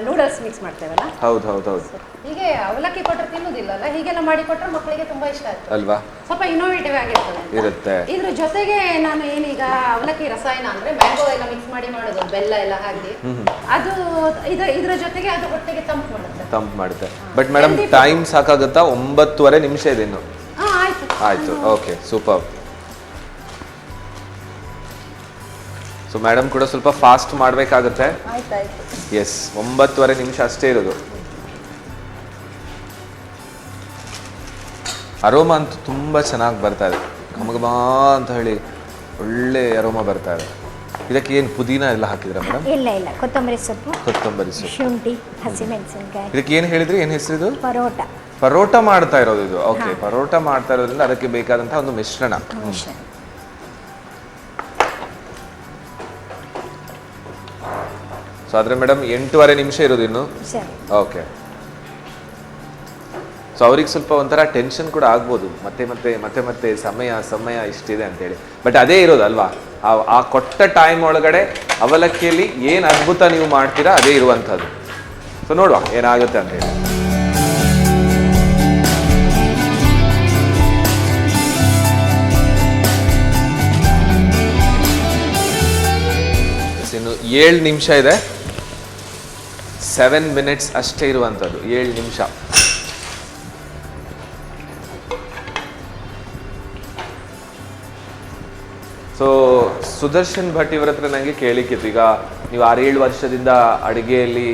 ನೂಡಲ್ಸ್ ಮಿಕ್ಸ್ ಮಾಡ್ತೇವಲ್ಲ, ಹೌದು ಹೌದು ಹೌದು. ಹೀಗೆ ಅವಲಕ್ಕಿ ಕೊಟ್ಟರೆ ತಿನ್ನೋದಿಲ್ಲಲ್ಲ, ಹೀಗೆಲ್ಲ ಮಾಡಿ ಕೊಟ್ಟರೆ ಮಕ್ಕಳಿಗೆ ತುಂಬಾ ಇಷ್ಟ ಆಗ್ತದೆ ಅಲ್ವಾ? ಸ್ವಲ್ಪ ಇನೋವೇಟಿವ್ ಆಗಿರ್ತದೆ ಅಂತ. ಇರುತ್ತೆ. ಇದ್ರ ಜೊತೆಗೆ ನಾನು ಏನೀಗ ಅವಲಕ್ಕಿ ರಸಾಯನ ಅಂದ್ರೆ ಮ್ಯಾಂಗೋ ಎಲ್ಲ ಮಿಕ್ಸ್ ಮಾಡಿ ಮಾಡೋದು, ಬೆಲ್ಲ ಎಲ್ಲ ಹಾಕಿ, ಅದು ಇದ್ರ ಜೊತೆಗೆ ಅದು ಹೊಟ್ಟೆಗೆ ತಂಪು ಮಾಡುತ್ತೆ. ತಂಪು ಮಾಡುತ್ತೆ. But madam time ಸಾಕಾಗುತ್ತಾ? 9:15 ನಿಮಿಷ ಇದೆ ಇನ್ನು. ಆಯ್ತು ಆಯ್ತು. Okay, super. ಸೊ ಮೇಡಮ್ ಕೂಡ ಸ್ವಲ್ಪ ಫಾಸ್ಟ್ ಮಾಡಬೇಕಾಗುತ್ತೆ. ಆಯ್ತಾಯ್ತು. ಎಸ್, 9:15 ನಿಮಿಷ ಅಷ್ಟೇ ಇರೋದು. ಅರೋಮಾ ಅಂತೂ ತುಂಬ ಚೆನ್ನಾಗಿ ಬರ್ತಾ ಇದೆ, ಘಮಘಮಾ ಅಂತ ಹೇಳಿ ಒಳ್ಳೆ ಅರೋಮಾ ಬರ್ತಾ ಇದೆ. ಇದಕ್ಕೆ ಏನು ಪುದೀನ ಎಲ್ಲ ಹಾಕಿದ್ರ ಮೇಡಮ್? ಇಲ್ಲ ಇಲ್ಲ, ಕೊತ್ತಂಬರಿ ಸೊಪ್ಪು, ಕೊತ್ತಂಬರಿ ಸೊಪ್ಪು, ಶುಂಠಿ, ಹಸಿಮೆಣಸಿನಕಾಯಿ. ಇದಕ್ಕೆ ಏನು ಹೇಳಿದ್ರಿ? ಏನು ಹೆಸರು ಇದು? ಪರೋಟ. ಪರೋಟ ಮಾಡ್ತಾ ಇರೋದು ಇದು? ಓಕೆ. ಪರೋಟ ಮಾಡ್ತಾ ಇರೋದ್ರಿಂದ ಅದಕ್ಕೆ ಬೇಕಾದಂತಹ ಒಂದು ಮಿಶ್ರಣ. ಸೊ ಆದ್ರೆ ಮೇಡಮ್ 8:15 ನಿಮಿಷ ಇರೋದು ಇನ್ನು. ಸರಿ. ಓಕೆ. ಸೊ ಅವ್ರಿಗೆ ಸ್ವಲ್ಪ ಒಂಥರ ಟೆನ್ಷನ್ ಕೂಡ ಆಗ್ಬೋದು, ಮತ್ತೆ ಮತ್ತೆ ಮತ್ತೆ ಮತ್ತೆ ಸಮಯ ಇಷ್ಟಿದೆ ಅಂತೇಳಿ. ಬಟ್ ಅದೇ ಇರೋದು ಅಲ್ವಾ, ಆ ಕೊಟ್ಟ ಟೈಮ್ ಒಳಗಡೆ ಅವಲಕ್ಕಿಯಲ್ಲಿ ಏನು ಅದ್ಭುತ ನೀವು ಮಾಡ್ತೀರಾ ಅದೇ ಇರುವಂಥದ್ದು. ಸೊ ನೋಡುವ ಏನಾಗುತ್ತೆ ಅಂತೇಳಿ. ಇನ್ನು 7 ನಿಮಿಷ ಇದೆ. 7 ಮಿನಿಟ್ಸ್ ಅಷ್ಟೇ ಇರುವಂಥದ್ದು, 7 ನಿಮಿಷ. ಸೊ ಸುದರ್ಶನ್ ಭಟ್ ಇವರ ಹತ್ರ ನನಗೆ ಕೇಳಿಕ್ಕಿತ್ತು, ಈಗ ನೀವು 6-7 ವರ್ಷದಿಂದ ಅಡುಗೆಯಲ್ಲಿ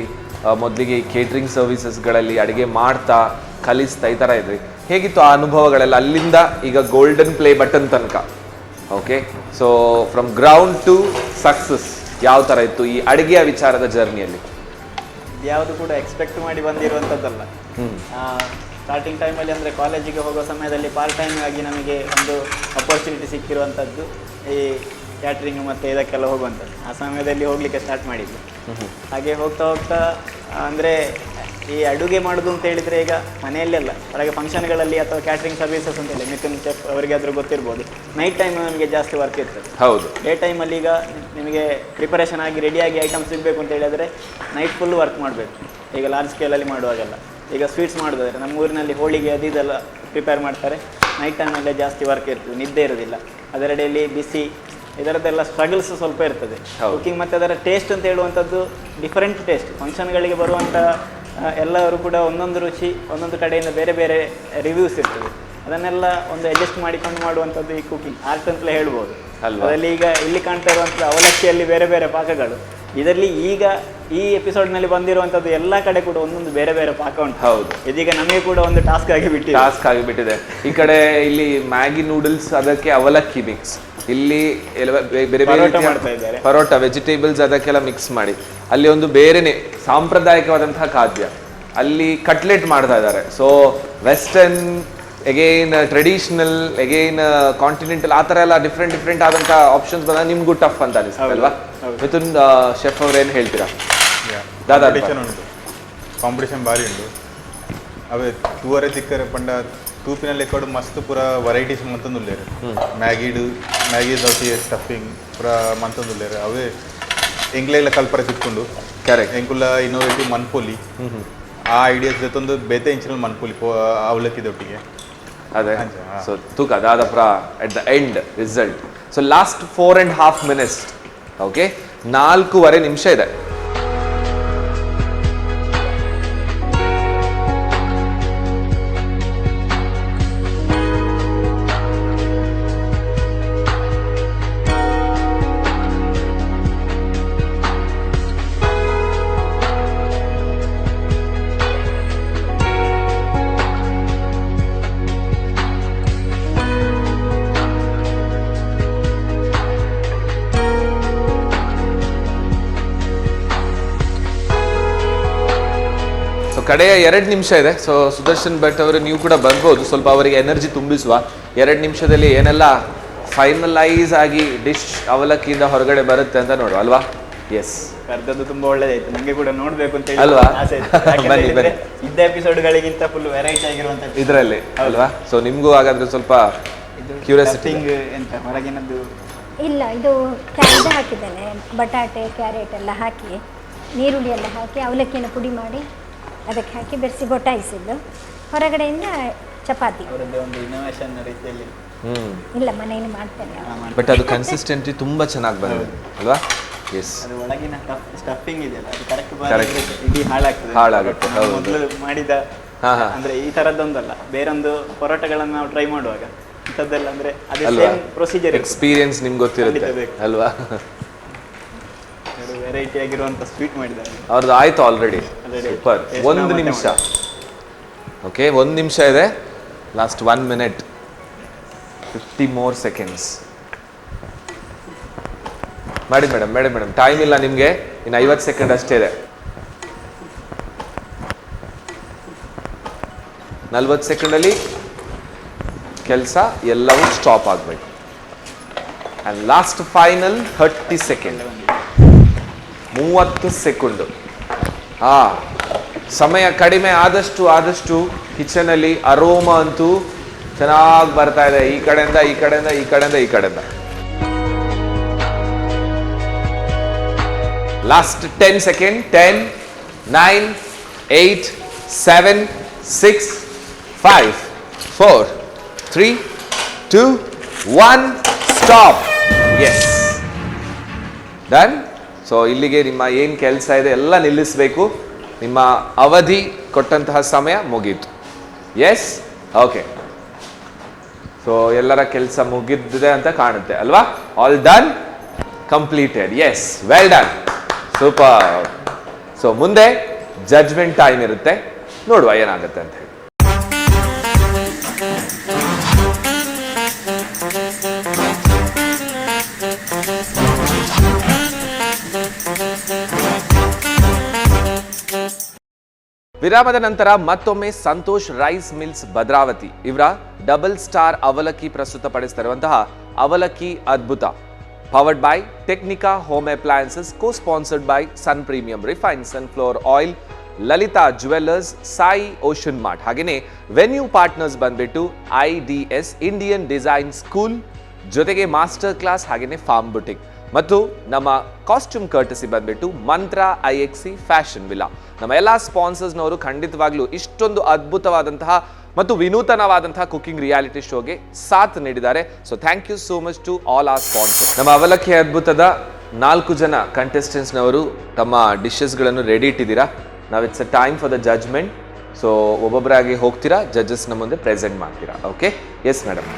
ಮೊದಲಿಗೆ ಕೇಟ್ರಿಂಗ್ ಸರ್ವಿಸಸ್ಗಳಲ್ಲಿ ಅಡುಗೆ ಮಾಡ್ತಾ ಕಲಿಸ್ತಾ ಈ ಥರ ಇದ್ರಿ, ಹೇಗಿತ್ತು ಆ ಅನುಭವಗಳೆಲ್ಲ ಅಲ್ಲಿಂದ ಈಗ ಗೋಲ್ಡನ್ ಪ್ಲೇ ಬಟನ್ ತನಕ? Okay. So from ground to success ಯಾವ ಥರ ಇತ್ತು ಈ ಅಡುಗೆಯ ವಿಚಾರದ ಜರ್ನಿಯಲ್ಲಿ? ಯಾವುದು ಕೂಡ ಎಕ್ಸ್ಪೆಕ್ಟ್ ಮಾಡಿ ಬಂದಿರುವಂಥದ್ದಲ್ಲ. ಸ್ಟಾರ್ಟಿಂಗ್ ಟೈಮಲ್ಲಿ ಅಂದರೆ ಕಾಲೇಜಿಗೆ ಹೋಗೋ ಸಮಯದಲ್ಲಿ ಪಾರ್ಟ್ ಟೈಮ್ ಆಗಿ ನಮಗೆ ಒಂದು ಅಪರ್ಚುನಿಟಿ ಸಿಕ್ಕಿರುವಂಥದ್ದು ಈ ಕ್ಯಾಟ್ರಿಂಗ್ ಮತ್ತು ಇದಕ್ಕೆಲ್ಲ ಹೋಗುವಂಥದ್ದು. ಆ ಸಮಯದಲ್ಲಿ ಹೋಗಲಿಕ್ಕೆ ಸ್ಟಾರ್ಟ್ ಮಾಡಿದ್ವಿ. ಹಾಗೆ ಹೋಗ್ತಾ ಹೋಗ್ತಾ ಅಂದರೆ ಈ ಅಡುಗೆ ಮಾಡೋದು ಅಂತ ಹೇಳಿದರೆ ಈಗ ಮನೆಯಲ್ಲೆಲ್ಲ ಹೊರಗೆ ಫಂಕ್ಷನ್ಗಳಲ್ಲಿ ಅಥವಾ ಕ್ಯಾಟ್ರಿಂಗ್ ಸರ್ವಿಸಸ್ ಅಂತೇಳಿ ಮಿಥುನ್ ಚೆಫ್ ಅವರಿಗಾದರೂ ಗೊತ್ತಿರ್ಬೋದು, ನೈಟ್ ಟೈಮ್ ನಮಗೆ ಜಾಸ್ತಿ ವರ್ಕ್ ಇರ್ತದೆ. ಹೌದು. ಡೇ ಟೈಮಲ್ಲಿ ಈಗ ನಿಮಗೆ ಪ್ರಿಪರೇಷನ್ ಆಗಿ ರೆಡಿಯಾಗಿ ಐಟಮ್ಸ್ ಸಿಗಬೇಕು ಅಂತ ಹೇಳಿದರೆ ನೈಟ್ ಫುಲ್ ವರ್ಕ್ ಮಾಡಬೇಕು. ಈಗ ಲಾರ್ಜ್ ಸ್ಕೇಲಲ್ಲಿ ಮಾಡುವಾಗೆಲ್ಲ ಈಗ ಸ್ವೀಟ್ಸ್ ಮಾಡೋದಾದ್ರೆ ನಮ್ಮ ಊರಿನಲ್ಲಿ ಹೋಳಿಗೆ ಅದು ಇದೆಲ್ಲ ಪ್ರಿಪೇರ್ ಮಾಡ್ತಾರೆ. ನೈಟ್ ಟೈಮಲ್ಲೇ ಜಾಸ್ತಿ ವರ್ಕ್ ಇರ್ತದೆ, ನಿದ್ದೆ ಇರೋದಿಲ್ಲ. ಅದರಡೆಯಲ್ಲಿ ಬಿಸಿ ಇದರದ್ದೆಲ್ಲ ಸ್ಟ್ರಗಲ್ಸ್ ಸ್ವಲ್ಪ ಇರ್ತದೆ ಕುಕಿಂಗ್. ಮತ್ತು ಅದರ ಟೇಸ್ಟ್ ಅಂತ ಹೇಳುವಂಥದ್ದು ಡಿಫರೆಂಟ್ ಟೇಸ್ಟ್. ಫಂಕ್ಷನ್ಗಳಿಗೆ ಬರುವಂಥ ಎಲ್ಲರೂ ಕೂಡ ಒಂದೊಂದು ರುಚಿ, ಒಂದೊಂದು ಕಡೆಯಿಂದ ಬೇರೆ ಬೇರೆ ರಿವ್ಯೂಸ್ ಇರ್ತದೆ. ಅದನ್ನೆಲ್ಲ ಒಂದು ಅಡ್ಜಸ್ಟ್ ಮಾಡಿಕೊಂಡು ಮಾಡುವಂಥದ್ದು ಈ ಕುಕಿಂಗ್ ಆರ್ಟ್ ಅಂತಲೇ ಹೇಳ್ಬೋದು. ಅದರಲ್ಲಿ ಈಗ ಇಲ್ಲಿ ಕಾಣ್ತಾ ಇರುವಂಥದ್ದು ಅವಲಕ್ಕಿಯಲ್ಲಿ ಬೇರೆ ಬೇರೆ ಪಾಕಗಳು. ಇದರಲ್ಲಿ ಈಗ ಈ ಎಪಿಸೋಡ್ನಲ್ಲಿ ಬಂದಿರುವಂಥದ್ದು ಎಲ್ಲ ಕಡೆ ಕೂಡ ಒಂದೊಂದು ಬೇರೆ ಬೇರೆ ಪಾಕ ಉಂಟು. ಹೌದು. ಇದೀಗ ನಮಗೆ ಕೂಡ ಒಂದು ಟಾಸ್ಕ್ ಆಗಿಬಿಟ್ಟಿದೆ. ಈ ಕಡೆ ಇಲ್ಲಿ ಮ್ಯಾಗಿ ನೂಡಲ್ಸ್, ಅದಕ್ಕೆ ಅವಲಕ್ಕಿ ಮಿಕ್ಸ್. ಇಲ್ಲಿ ಬೇರೆ ಬೇರೆ ಪರೋಟ, ವೆಜಿಟೇಬಲ್ಸ್ ಅದಕ್ಕೆಲ್ಲ ಮಿಕ್ಸ್ ಮಾಡಿ ಅಲ್ಲಿ ಒಂದು ಬೇರೆನೆ ಸಾಂಪ್ರದಾಯಿಕವಾದಂತಹ ಖಾದ್ಯ. ಅಲ್ಲಿ ಕಟ್ಲೆಟ್ ಮಾಡ್ತಾ ಇದ್ದಾರೆ. So western again traditional, again continental, ಆ ಥರ ಎಲ್ಲ ಡಿಫ್ರೆಂಟ್ ಆದಂಥ ಆಪ್ಷನ್ಸ್ ಬಂದಾಗ ನಿಮ್ಗೂ ಟಫ್ ಅಂತ ಅನಿಸ್ತಲ್ವಾ? ಮಿಥುನ್ ಶೆಫ್ ಅವ್ರೇನು ಹೇಳ್ತೀರಾ? ದಾದಾ ಉಂಟು, ಕಾಂಪಿಟೇಷನ್ ಭಾರಿ ಉಂಟು. ಅವೇ ತೂವರೆ ತಿಕ್ಕರೆ ಪಂಡ ತೂಪಿನಲ್ಲಿ ಕೊಡು ಮಸ್ತ್ ಪೂರ ವೆರೈಟೀಸ್ ಮಂತೊಂದುಲ್ಲೇರು. ಮ್ಯಾಗಿ ದೋಟಿ ಸ್ಟಫಿಂಗ್ ಪೂರ ಮಂತೊಂದುಲ್ಲೇರು. ಅವೇ ಎಂಕ್ಲೆಲ್ಲ ಕಲ್ಪರೆ ತಿಕ್ಕೊಂಡು ಕರೆಕ್ಟ್ ಎಂಕುಲ್ಲ ಇನ್ನೋವೇಟಿವ್ ಮನ್ಪೊಲಿ ಆ ಐಡಿಯಾಸ್ ಜೊತೊಂದು ಬೇತೆ ಇಂಚಿನಲ್ಲಿ ಮನ್ಪೊಲಿ ಅವಲಕ್ಕಿದೊಟ್ಟಿಗೆ ಅದೇ. ಸೊ ತೂಕ ಅದಾದ ಪ್ರ at the end result. So last 4.5 minutes. Okay, 4.25 ನಿಮಿಷ ಇದೆ. ಕಡೆಯ 2 ನಿಮಿಷ ಇದೆ. ಸೊ ಸುದರ್ಶನ್ ಭಟ್ ಅವರು ನೀವು ಕೂಡ ಬರ್ಬೋದು, ಸ್ವಲ್ಪ ಅವರಿಗೆ ಎನರ್ಜಿ ತುಂಬಿಸುವ. 2 ನಿಮಿಷದಲ್ಲಿ ಏನೆಲ್ಲ ಫೈನಲೈಸ್ ಆಗಿ ಡಿಶ್ ಅವಲಕ್ಕಿಯಿಂದ ಹೊರಗಡೆ ಬರುತ್ತೆ ಅಂತ ನೋಡುವ ಅಲ್ವಾ? ಎಸ್, ಕರ್ದದ್ದು ತುಂಬಾ ಒಳ್ಳೇದಾಯ್ತು, ನಂಗೆ ಕೂಡ ನೋಡ್ಬೇಕು ಅಂತ ಹೇಳಿ ಅಲ್ವಾ? ಆಸೆ ಇತ್ತು. ಯಾಕಂತ ಬನ್ನಿ, ಹೇಳಿದ್ರೆ ಬನ್ನಿ. ಇದ್ದ ಎಪಿಸೋಡ್ಗಳಿಗಿಂತ ಫುಲ್ ವೆರೈಟಿ ಆಗಿರುವಂತ ಇದರಲ್ಲಿ ಅಲ್ವಾ? ಸೊ ನಿಮಗೂ ಹಾಗಾದ್ರೆ ಸ್ವಲ್ಪ ಕ್ಯೂರಿಯಾಸಿಟಿ. ಎಂತ ಹೊರಗಿನದ್ದು ಇಲ್ಲ, ಇದು ಕ್ಯಾರೆಟ್ ಹಾಕಿದ್ದೇನೆ, ಬಟಾಟೆ ಕ್ಯಾರೆಟ್ ಎಲ್ಲ ಹಾಕಿ ನೀರುಳ್ಳಿ ಎಲ್ಲ ಹಾಕಿ ಅವಲಕ್ಕಿನ ಪುಡಿ ಮಾಡಿ ಅದಕ್ಕೆ ಹಾಕಿ ಬೆರೆಸಿ ಗೊಟಾಯಿಸಿದ್ದು. ಹೊರಗಡೆಯಿಂದ ಚಪಾತಿ. ಅವರದ್ದೇ ಒಂದು ಇನೋವೇಷನ್ ರೀತಿಯಲ್ಲಿ. ಇಲ್ಲ, ಮನೆಯಲ್ಲಿ ಮಾಡ್ತೇನೆ. ಬಟ್ ಅದು ಕನ್ಸಿಸ್ಟೆಂಟಿ ತುಂಬಾ ಚೆನ್ನಾಗಿ ಬಂದಿದೆ ಅಲ್ವಾ? ಎಸ್, ಅದು ಒಳಗಿನ ಸ್ಟಫಿಂಗ್ ಇದೆಯಲ್ಲ, ಅದು Correct. ಕರೆಕ್ಟ್ ಇಡೀ ಹಾಳಾಗ್ತದೆ. ಹಾಳಾಗುತ್ತೆ, ಹೌದು. ಮೊದಲು ಮಾಡಿದ ಅಂದ್ರೆ ಈ ತರದ್ದೊಂದಲ್ಲ, ಬೇರೊಂದು ಪರೋಟಗಳನ್ನು ನಾವು ಟ್ರೈ ಮಾಡುವಾಗ ಇಂಥದ್ದೆಲ್ಲ ಅಂದ್ರೆ ಅದೇ ಅಲ್ವಾ? ಸೇಮ್ ಪ್ರೊಸೀಜರ್ ಎಕ್ಸ್ಪೀರಿಯನ್ಸ್ ನಿಮ್ಗೆ ಗೊತ್ತಿರುತ್ತೆ ಖಂಡಿತ ಬೇಕು. ಅಲ್ವಾ? ವೆರೈಟಿ ಆಗಿರುವಂತ ಸ್ವೀಟ್ ಮಾಡಿದ್ದಾರೆ. ಅವ್ರದ್ದು ಆಯ್ತು ಆಲ್ರೆಡಿ. Already. ಸೂಪರ್. ಎಷ್ಟು 1 ನಾವು ನಿಮಿಷ. ಮತ್ತೆ ಓಕೆ, 1 ನಿಮಿಷ ಇದೆ. Last 1 minute 50 more seconds. ಮಾಡಿ ಮೇಡಮ್, ಟೈಮ್ ಇಲ್ಲ ನಿಮಗೆ, ಇನ್ನು 50 ಸೆಕೆಂಡ್ ಅಷ್ಟೇ ಇದೆ. 40 ಸೆಕೆಂಡಲ್ಲಿ ಕೆಲಸ ಎಲ್ಲವೂ ಸ್ಟಾಪ್ ಆಗಬೇಕು. And last final 30 second, 30 second. ಸಮಯ ಕಡಿಮೆ ಆದಷ್ಟು ಕಿಚನಲ್ಲಿ ಅರೋಮ ಅಂತೂ ಚೆನ್ನಾಗಿ ಬರ್ತಾ ಇದೆ, ಈ ಕಡೆಯಿಂದ. Last 10 second. 10, 9, 8, 7, 6, 5, 4, 3, 2, 1, stop. Yes, done. So ಇಲ್ಲಿಗೆ ನಿಮ್ಮ ಏನು ಕೆಲಸ ಇದೆ ಎಲ್ಲ ನಿಲ್ಲಿಸಬೇಕು. ನಿಮ್ಮ ಅವಧಿ ಕೊಟ್ಟಂತಹ ಸಮಯ ಮುಗೀತು. S, okay. ಸೊ ಎಲ್ಲರ ಕೆಲಸ ಮುಗಿದಿದೆ ಅಂತ ಕಾಣುತ್ತೆ ಅಲ್ವಾ? All done, completed. Yes, well done, super. So ಮುಂದೆ ಜಡ್ಜ್ಮೆಂಟ್ ಟೈಮ್ ಇರುತ್ತೆ, ನೋಡುವ ಏನಾಗುತ್ತೆ ಅಂತ ಹೇಳಿ. ವಿರಾಮದ ನಂತರ ಮತ್ತೊಮ್ಮೆ ಸಂತೋಷ್ ರೈಸ್ ಮಿಲ್ಸ್ ಭದ್ರಾವತಿ ಇವರ ಡಬಲ್ ಸ್ಟಾರ್ ಅವಲಕ್ಕಿ ಪ್ರಸ್ತುತಪಡಿಸುತ್ತಿರುವಂತಹ ಅವಲಕ್ಕಿ ಅದ್ಭುತ, powered by Technica home appliances, co sponsored by sun premium refined sunflower oil, Lalitha jewellers, Sai ocean mart, ಹಾಗೆಯೇ ವೆನ್ಯೂ ಪಾರ್ಟ್ನರ್ಸ್ ಬಂದ್ಬಿಟ್ಟು IDS ಇಂಡಿಯನ್ ಡಿಸೈನ್ ಸ್ಕೂಲ್, ಜೊತೆಗೆ ಮಾಸ್ಟರ್ ಕ್ಲಾಸ್, ಹಾಗೆಯೇ ಫಾರ್ಮ್ ಬುಟಿಕ್, ಮತ್ತು ನಮ್ಮ ಕಾಸ್ಟ್ಯೂಮ್ ಕರ್ಟಸಿ ಬಂದ್ಬಿಟ್ಟು ಮಂತ್ರ IXC ಫ್ಯಾಷನ್ ವಿಲಾ. ನಮ್ಮ ಎಲ್ಲ ಸ್ಪಾನ್ಸರ್ಸ್ನವರು ಖಂಡಿತವಾಗ್ಲೂ ಇಷ್ಟೊಂದು ಅದ್ಭುತವಾದಂತಹ ಮತ್ತು ವಿನೂತನವಾದಂತಹ ಕುಕಿಂಗ್ ರಿಯಾಲಿಟಿ ಶೋಗೆ ಸಾಥ್ ನೀಡಿದ್ದಾರೆ. So thank you so much to all our sponsors. ನಮ್ಮ ಅವಲಕ್ಕಿ ಅದ್ಭುತದ 4 ಜನ ಕಂಟೆಸ್ಟೆಂಟ್ಸ್ನವರು ತಮ್ಮ ಡಿಶಸ್ಗಳನ್ನು ರೆಡಿ ಇಟ್ಟಿದ್ದೀರಾ. ನಾವು it's a time for the judgement. So ಒಬ್ಬೊಬ್ಬರಾಗಿ ಹೋಗ್ತೀರಾ, ಜಡ್ಜಸ್ನ ಮುಂದೆ ಪ್ರೆಸೆಂಟ್ ಮಾಡ್ತೀರಾ. Okay, yes madam.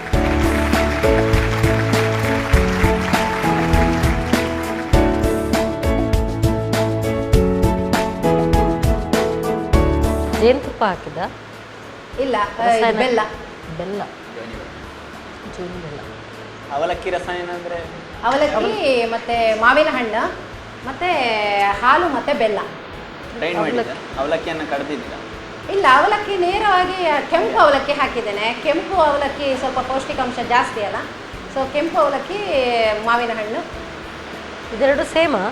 ಜೇನುತುಪ್ಪ ಹಾಕಿದ? ಇಲ್ಲ, ರಸಾಯನ. ಬೆಲ್ಲ. ಬೆಲ್ಲ, ಜೇನು ಬೆಲ್ಲ. ಅವಲಕ್ಕಿ ರಸಾಯನ ಅಂದ್ರೆ ಅವಲಕ್ಕಿ ಮತ್ತೆ ಮಾವಿನ ಹಣ್ಣು ಮತ್ತೆ ಹಾಲು ಮತ್ತೆ ಬೆಲ್ಲ. ಗ್ರೈಂಡ್ ಮಾಡಿದ ಅವಲಕ್ಕಿಯನ್ನು ಕಡ್ದಿದ್ದೀರಾ? ಇಲ್ಲ, ಅವಲಕ್ಕಿ ನೇರವಾಗಿ ಕೆಂಪು ಅವಲಕ್ಕಿ ಹಾಕಿದ್ದೇನೆ. ಕೆಂಪು ಅವಲಕ್ಕಿ ಸ್ವಲ್ಪ ಪೌಷ್ಟಿಕಾಂಶ ಜಾಸ್ತಿ ಅಲ್ಲ, ಸೊ ಕೆಂಪು ಅವಲಕ್ಕಿ ಮಾವಿನ ಹಣ್ಣು ಇದೆರಡು ಸೇಮಾ?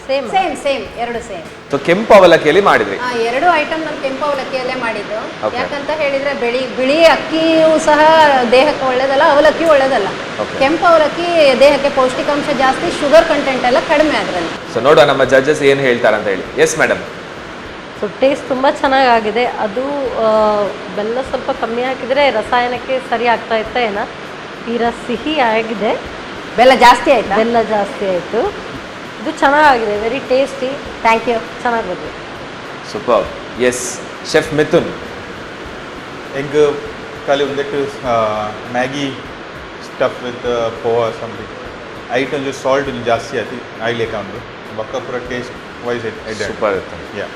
ಸೇಮ್ ಸೇಮ್ ಎರಡು ಸೇಮ್. ಸೊ ಕೆಂಪು ಅವಲಕ್ಕಿಯಲ್ಲಿ ಮಾಡಿದ್ರಿ? ಎರಡು ಐಟಮ್ ನಾನು ಕೆಂಪು ಅವಲಕ್ಕಿಯಲ್ಲೇ ಮಾಡಿದ್ದು. Okay. ಯಾಕಂತ ಹೇಳಿದ್ರೆ ಬಿಳಿ ಅಕ್ಕಿಯೂ ಸಹ ದೇಹಕ್ಕೆ ಒಳ್ಳೇದಲ್ಲ, ಅವಲಕ್ಕಿ ಒಳ್ಳೇದಲ್ಲ. Okay. ಕೆಂಪು ಅವಲಕ್ಕಿ ದೇಹಕ್ಕೆ ಪೌಷ್ಟಿಕಾಂಶ ಜಾಸ್ತಿ, ಶುಗರ್ ಕಂಟೆಂಟ್ ಎಲ್ಲ ಕಡಿಮೆ ಅದರಲ್ಲಿ. ಸೊ ನೋಡುವ ನಮ್ಮ ಜಡ್ಜಸ್ ಏನು ಹೇಳ್ತಾರೆ ಅಂತ ಹೇಳಿ. Yes madam. ಸೊ ಟೇಸ್ಟ್ ತುಂಬ ಚೆನ್ನಾಗಾಗಿದೆ. ಅದು ಬೆಲ್ಲ ಸ್ವಲ್ಪ ಕಮ್ಮಿ ಹಾಕಿದರೆ ರಸಾಯನಕ್ಕೆ ಸರಿ ಆಗ್ತಾ ಇತ್ತ ಏನೋ, ತೀರಾ ಸಿಹಿ ಆಗಿದೆ. ಬೆಲ್ಲ ಜಾಸ್ತಿ ಆಯ್ತಾ? ಬೆಲ್ಲ ಜಾಸ್ತಿ ಆಯಿತು. ಇದು ಚೆನ್ನಾಗಿದೆ, ವೆರಿ ಟೇಸ್ಟಿ. Thank you. ಚೆನ್ನಾಗಿ ಬಂದಿದೆ. Super. Yes, chef Mithun. Egg ಖಾಲಿ ಒಂದಿಟ್ಟು Maggi stuff with poha something ಐಟ್ ಒಂಚೂರು ಸಾಲ್ಟ್ ಒಂಚೂರು ಜಾಸ್ತಿ ಆಯ್ತು ಆಯ್ಲಿಕ್ಕೆ ಒಂದು ಬಕ್ಕ ಪೂರ ಟೇಸ್ಟ್ ವೈಸ್ ಸೂಪರ್ ಇತ್ತು. ಯಾ.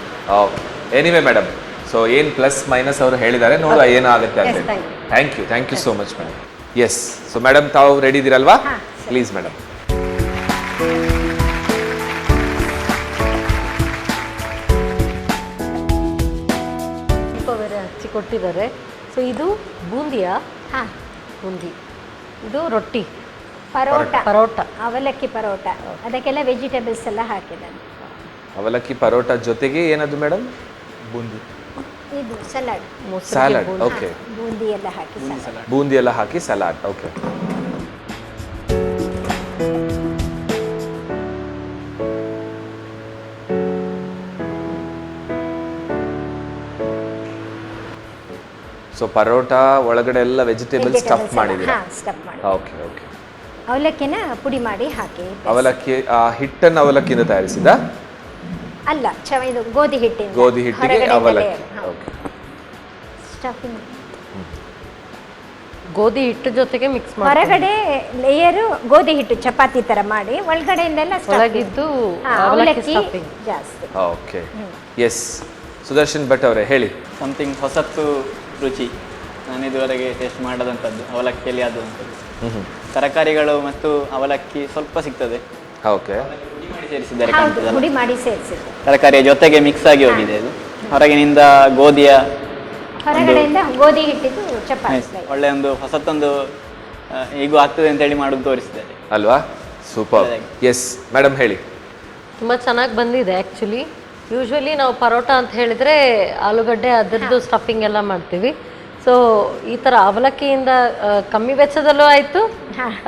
ಎನಿವೆ ಮೇಡಮ್, ಸೊ ಏನು ಪ್ಲಸ್ ಮೈನಸ್ ಅವರು ಹೇಳಿದ್ದಾರೆ, ನೋಡುವ ಏನಾಗುತ್ತೆ ಅಂತ Yes, ಹೇಳಿ. Thank you so much madam. Yes, so madam ತಾವು ರೆಡಿ ಇದ್ದೀರಲ್ವಾ? Please madam. ಕೊಟ್ಟಿದ್ದಾರೆ. ಸೊ ಇದು ಬೂಂದಿಯಾ? ಹಾಂ, ಬೂಂದಿ. ಇದು ರೊಟ್ಟಿ, ಪರೋಟ, ಅವಲಕ್ಕಿ ಪರೋಟ, ಅದಕ್ಕೆಲ್ಲ ವೆಜಿಟೇಬಲ್ಸ್ ಎಲ್ಲ ಹಾಕಿದ್ದಾನೆ. ಅವಲಕ್ಕಿ ಪರೋಟ ಜೊತೆಗೆ ಏನದು ಮೇಡಮ್? ಬೂಂದಿ. ಇದು ಸಲಾಡ್, ಸ್ಯಾಲಡ್. ಓಕೆ, ಬೂಂದಿ ಎಲ್ಲ ಹಾಕಿ ಸಲಾಡ್. ಬೂಂದಿ ಎಲ್ಲ ಹಾಕಿ ಸಲಾಡ್. ಓಕೆ. ಸೊ ಪರೋಟ ಒಳಗಡೆ ಎಲ್ಲ ವೆಜಿಟೇಬಲ್ ಸ್ಟಫ್ ಮಾಡಿದ್ದೀರಾ? ಹಾಂ, ಸ್ಟಫ್ ಮಾಡಿ. Okay okay. ಅವಲಕ್ಕಿನ ಪುಡಿ ಮಾಡಿ ಹಾಕಿ. ಅವಲಕ್ಕಿ ಹಿಟ್ಟನ್ನು ಅವಲಕ್ಕಿಯಿಂದ ತಯಾರಿಸಿದ? ಅಲ್ಲ, ಇದು ಗೋಧಿ ಹಿಟ್ಟಿನ. ಗೋಧಿ ಹಿಟ್ಟಿಗೆ ಅವಲಕ್ಕಿ. ಓಕೆ. ಸ್ಟಫಿಂಗ್ ಗೋಧಿ ಹಿಟ್ಟು ಜೊತೆಗೆ ಮಿಕ್ಸ್ ಮಾಡಿ. ಹೊರಗಡೆ ಲೇಯರು ಗೋಧಿ ಹಿಟ್ಟು ಚಪಾತಿ ತರ ಮಾಡಿ, ಒಳಗಡೆಯಿಂದೆಲ್ಲ ಒಳಗಿದ್ದು ಅವಲಕ್ಕಿ ಜಾಸ್ತಿ. ಓಕೆ. ಎಸ್, ಸುದರ್ಶನ್ ಭಟ್ ಅವರೇ ಹೇಳಿ. ಸಮಥಿಂಗ್ ಹೊಸತ್ತು ರುಚಿ ನಾನು ಇದುವರೆಗೆ ಟೇಸ್ಟ್ ಮಾಡದಂಥದ್ದು ಅವಲಕ್ಕಿಯಲ್ಲಿ ಆದಂಥದ್ದು. ತರಕಾರಿಗಳು ಮತ್ತು ಅವಲಕ್ಕಿ ಸ್ವಲ್ಪ ಸಿಗ್ತದೆ. ಓಕೆ. ಪುಡಿ ಮಾಡಿ ಸೇರಿಸಿದ್ದಾರೆ ಹೌದು, ಕಾಣ್ತದಲ್ಲ? ಪುಡಿ ಮಾಡಿ ಸೇರಿಸಿದ್ದು. ತರಕಾರಿಯ ಜೊತೆಗೆ ಮಿಕ್ಸ್ ಆಗಿ ಹೋಗಿದೆ ಅದು. ಹೊರಗಿನಿಂದ ಗೋಧಿಯ, ಹೊರಗಡೆಯಿಂದ ಗೋಧಿ ಹಿಟ್ಟಿದ್ದು ಚಪಾತಿ. ಒಳ್ಳೆ ಒಂದು ಹೊಸತ್ತೊಂದು ಹೀಗೂ ಆಗ್ತದೆ ಅಂತೇಳಿ ಮಾಡೋದು ತೋರಿಸಿದ್ದಾರೆ ಅಲ್ವಾ? ಸೂಪರ್. ಎಸ್ ಮೇಡಮ್ ಹೇಳಿ. ತುಂಬ ಚೆನ್ನಾಗಿ ಬಂದಿದೆ ಆ್ಯಕ್ಚುಲಿ. ಯೂಶ್ವಲಿ ನಾವು ಪರೋಟ ಅಂತ ಹೇಳಿದರೆ ಆಲೂಗಡ್ಡೆ ಅದರದ್ದು ಸ್ಟಫಿಂಗ್ ಎಲ್ಲ ಮಾಡ್ತೀವಿ. ಸೊ ಈ ಥರ ಅವಲಕ್ಕಿಯಿಂದ ಕಮ್ಮಿ ವೆಚ್ಚದಲ್ಲೂ ಆಯಿತು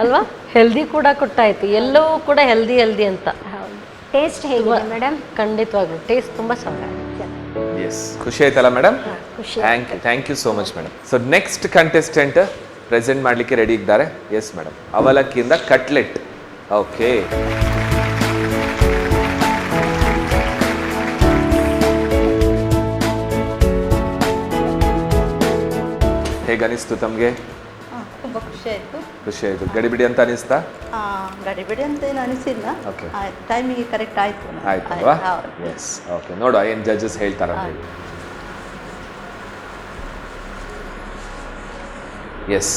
ಅಲ್ವಾ, ಹೆಲ್ದಿ ಕೂಡ ಕೊಟ್ಟಾಯಿತು. ಎಲ್ಲವೂ ಕೂಡ ಹೆಲ್ದಿ ಅಂತ. ಟೇಸ್ಟ್ ಹೇಗಿದೆ ಮೇಡಮ್? ಖಂಡಿತವಾಗ್ಲೂ ಟೇಸ್ಟ್ ತುಂಬ ಚೆನ್ನಾಗಿದೆ. ಎಸ್, ಖುಷಿ ಆಯ್ತಲ್ಲ ಮೇಡಮ್? ಖುಷಿ. Thank you so much madam. So next contestant present ಮಾಡಲಿಕ್ಕೆ ರೆಡಿ ಇದ್ದಾರೆ. ಎಸ್ ಮೇಡಮ್, ಅವಲಕ್ಕಿಯಿಂದ ಕಟ್ಲೆಟ್. ಓಕೆ. ಹೇಗನಿಸ್ತು ತಮಗೆ? ತುಂಬ ಖುಷಿ ಆಯಿತು. ಖುಷಿ ಆಯಿತು. ಗಡಿಬಿಡಿ ಅಂತ ಅನಿಸ್ತಾ? ಗಡಿಬಿಡಿ ಅಂತ ಏನು ಅನಿಸಿಲ್ಲ. Okay. ಟೈಮಿಗೆ ಕರೆಕ್ಟ್ ಆಯಿತು. ಆಯ್ತು ಅಲ್ವಾ? ಎಸ್. ಓಕೆ, ನೋಡುವ ಏನು ಜಡ್ಜಸ್ ಹೇಳ್ತಾರ ಹೇಳಿ. ಎಸ್,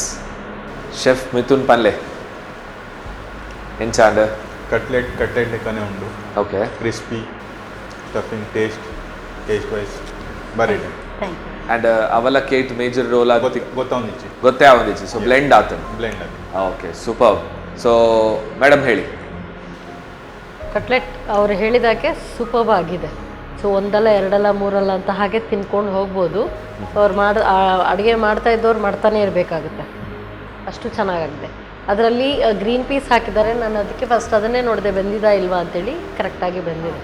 ಶೆಫ್ ಮಿಥುನ್ ಪನ್ಲೆ ಎಂಚಾಂಡ್ ಕಟ್ಲೆಟ್ ಲೆಕ್ಕನೇ ಉಂಟು. Okay. Crispy, stuffing, taste wise ಬಾರಿ ಇದೆ. Thank you. ಅಂಡ್ ಅವಲಕ್ಕಿ ಏಟ್ ಮೇಜರ್ ರೋಲ್ ಗೊತ್ತಾವಂದಿಚ್ಚಿ. ಗೊತ್ತೇ ಆವಂದಿಚ್ಚಿ. ಸೊ ಬ್ಲೆಂಡ್ ಆತನು. ಬ್ಲೆಂಡ್ ಆಗಿ. Okay, super. ಸೊ ಮೇಡಮ್ ಹೇಳಿ. ಕಟ್ಲೆಟ್ ಅವ್ರು ಹೇಳಿದಾಗೆ ಸೂಪರ್ಬ್ ಆಗಿದೆ. ಸೊ ಒಂದಲ್ಲ ಎರಡಲ್ಲ ಮೂರಲ್ಲ ಅಂತ ಹಾಗೆ ತಿನ್ಕೊಂಡು ಹೋಗ್ಬೋದು. ಅವ್ರು ಅಡುಗೆ ಮಾಡ್ತಾ ಇದ್ದವ್ರು ಮಾಡ್ತಾನೆ ಇರಬೇಕಾಗುತ್ತೆ, ಅಷ್ಟು ಚೆನ್ನಾಗಾಗಿದೆ. ಅದರಲ್ಲಿ ಗ್ರೀನ್ ಪೀಸ್ ಹಾಕಿದ್ದಾರೆ. ನಾನು ಅದಕ್ಕೆ ಫಸ್ಟ್ ಅದನ್ನೇ ನೋಡಿದೆ, ಬೆಂದಿದಾ ಇಲ್ವಾ ಅಂತೇಳಿ. ಕರೆಕ್ಟಾಗಿ ಬೆಂದಿದೆ.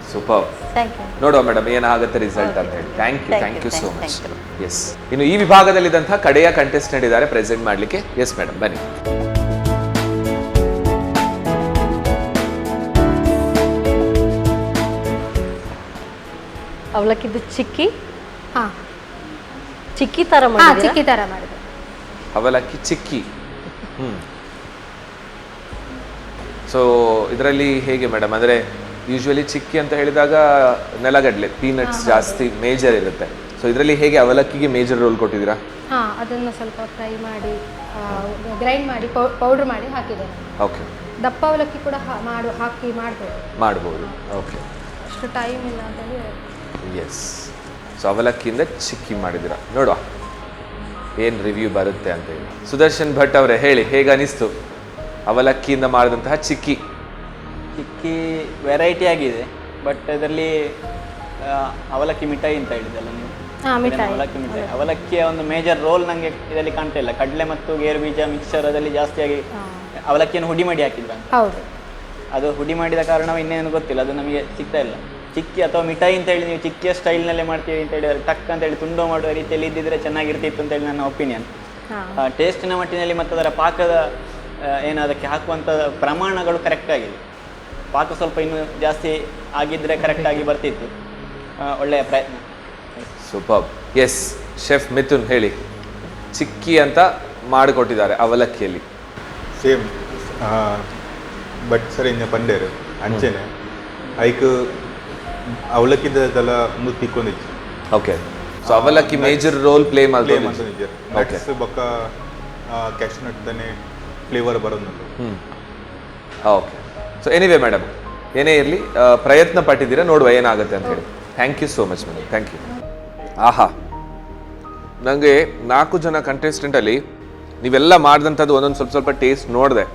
ಸೂಪರ್. Thank you. ನೋಡುವ ಮೇಡಮ್ ಏನಾಗುತ್ತೆ ರಿಸಲ್ಟ್ ಅಂತ ಹೇಳಿ. Thank you so much. Yes, ಇನ್ನು ಈ ವಿಭಾಗದಲ್ಲಿದ್ದಂತಹ ಕಡೆಯ ಕಂಟೆಸ್ಟೆಂಟ್ ಇದ್ದಾರೆ ಪ್ರೆಸೆಂಟ್ ಮಾಡಲಿಕ್ಕೆ. ಎಸ್ ಮೇಡಮ್, ಬನ್ನಿ. ಅವಲಕ್ಕಿದ್ದು ಚಿಕ್ಕಿ. ಹಾಂ, ಚಿಕ್ಕಿ ಥರ ಹಾಂ, ಮಾಡಿದ್ದೀರಾ? ಚಿಕ್ಕಿ ಥರ ಮಾಡಿದೆ. ಅವಲಕ್ಕಿ ಚಿಕ್ಕಿ. ಸೊ ಇದರಲ್ಲಿ ಹೇಗೆ ಮೇಡಮ್, ಅಂದರೆ ಯೂಶ್ವಲಿ ಚಿಕ್ಕಿ ಅಂತ ಹೇಳಿದಾಗ ನೆಲಗಡಲೆ, ಪೀನಟ್ಸ್ ಜಾಸ್ತಿ ಮೇಜರ್ ಇರುತ್ತೆ. ಸೊ ಇದರಲ್ಲಿ ಹೇಗೆ ಅವಲಕ್ಕಿಗೆ ಮೇಜರ್ ರೋಲ್ ಕೊಟ್ಟಿದ್ದೀರಾ? ಹಾಂ, ಅದನ್ನು ಸ್ವಲ್ಪ ಫ್ರೈ ಮಾಡಿ ಗ್ರೈಂಡ್ ಮಾಡಿ ಪೌಡ್ರ್ ಮಾಡಿ ಹಾಕಿದ್ದೇನೆ. ಓಕೆ. ದಪ್ಪ ಅವಲಕ್ಕಿ ಕೂಡ ಹಾಕಿ ಮಾಡ್ಬೋದು. ಓಕೆ. ಅಷ್ಟು ಟೈಮ್ ಇಲ್ಲ ಅಂತೇಳಿ. ಎಸ್, ಸೊ ಅವಲಕ್ಕಿಯಿಂದ ಚಿಕ್ಕಿ ಮಾಡಿದ್ದೀರಾ. ನೋಡುವ ಏನು ರಿವ್ಯೂ ಬರುತ್ತೆ ಅಂತ ಹೇಳಿ. ಸುದರ್ಶನ್ ಭಟ್ ಅವರೇ ಹೇಳಿ, ಹೇಗೆ ಅನಿಸ್ತು ಅವಲಕ್ಕಿಯಿಂದ ಮಾಡಿದಂತಹ ಚಿಕ್ಕಿ? ಚಿಕ್ಕಿ ವೆರೈಟಿ ಆಗಿದೆ, ಬಟ್ ಅದರಲ್ಲಿ ಅವಲಕ್ಕಿ ಮಿಠಾಯಿ ಅಂತ ಹೇಳಿದಲ್ಲ ನೀವು? ಅವಲಕ್ಕಿ ಮಿಠಾಯಿ, ಅವಲಕ್ಕಿಯ ಒಂದು ಮೇಜರ್ ರೋಲ್ ನನಗೆ ಇದರಲ್ಲಿ ಕಾಣ್ತಾ ಇಲ್ಲ. ಕಡಲೆ ಮತ್ತು ಗೇರು ಬೀಜ ಮಿಕ್ಸರ್ ಅದರಲ್ಲಿ ಜಾಸ್ತಿಯಾಗಿ ಅವಲಕ್ಕಿಯನ್ನು ಹುಡಿ ಮಾಡಿ ಹಾಕಿದ್ರು. ಹೌದು, ಅದು ಹುಡಿ ಮಾಡಿದ ಕಾರಣ ಇನ್ನೇನು ಗೊತ್ತಿಲ್ಲ, ಅದು ನಮಗೆ ಸಿಗ್ತಾ ಇಲ್ಲ. ಚಿಕ್ಕಿ ಅಥವಾ ಮಿಠಾಯಿ ಅಂತ ಹೇಳಿ ನೀವು ಚಿಕ್ಕಿಯ ಸ್ಟೈಲ್ನಲ್ಲೇ ಮಾಡ್ತೀವಿ ಅಂತ ಹೇಳಿದ್ರೆ ಟಕ್ ಅಂತ ಹೇಳಿ ತುಂಡು ಮಾಡುವ ರೀತಿಯಲ್ಲಿ ಇದ್ದಿದ್ರೆ ಚೆನ್ನಾಗಿರ್ತಿತ್ತು ಅಂತೇಳಿ ನನ್ನ ಒಪಿನಿಯನ್. ಟೇಸ್ಟಿನ ಮಟ್ಟಿನಲ್ಲಿ ಮತ್ತು ಅದರ ಪಾಕದ ಏನು ಅದಕ್ಕೆ ಹಾಕುವಂಥ ಪ್ರಮಾಣಗಳು ಕರೆಕ್ಟ್ ಆಗಿದೆ. ಪಾಕ ಸ್ವಲ್ಪ ಇನ್ನೂ ಜಾಸ್ತಿ ಆಗಿದ್ದರೆ ಕರೆಕ್ಟಾಗಿ ಬರ್ತಿತ್ತು. ಒಳ್ಳೆಯ ಪ್ರಯತ್ನ. ಸೂಪರ್. ಎಸ್, ಶೆಫ್ ಮಿಥುನ್ ಹೇಳಿ. ಚಿಕ್ಕಿ ಅಂತ ಮಾಡಿಕೊಟ್ಟಿದ್ದಾರೆ ಅವಲಕ್ಕಿಯಲ್ಲಿ. ಸೇಮ್ ಬಟ್ ಸರ್ ಇನ್ನು ಪಂಡೇರು ಅಂಚೆನೆ ಐಕ್ ಅವಲಕ್ಕಿದೆಲ್ಲ ಮುಂದೆ ತಿಕ್ಕೊಂಡಿತ್ತು. ಓಕೆ. ಸೊ ಅವಲಕ್ಕಿ ಮೇಜರ್ ರೋಲ್ ಪ್ಲೇ ಮಾಡ್ತಾರೆ. ಮಾಡ್ತಾರೆ. ನಟ್ಸ್ ಬೊಕ್ಕ ಕ್ಯಾಶ್ಯೂ ನಟ್ ತಾನೆ ಫ್ಲೇವರ್ ಬರೋದು. ಓಕೆ. ಸೊ ಎನಿವೇ ಮೇಡಮ್, ಏನೇ ಇರಲಿ ಪ್ರಯತ್ನ ಪಟ್ಟಿದ್ದೀರಾ, ನೋಡುವ ಏನಾಗುತ್ತೆ ಅಂತ ಹೇಳಿ. Thank you so much madam. Thank you. ಆಹಾ, ನನಗೆ 4 ಜನ ಕಂಟೆಸ್ಟೆಂಟಲ್ಲಿ ನೀವೆಲ್ಲ ಮಾಡಿದಂಥದ್ದು ಒಂದೊಂದು ಸ್ವಲ್ಪ ಟೇಸ್ಟ್ ನೋಡಿದೆ.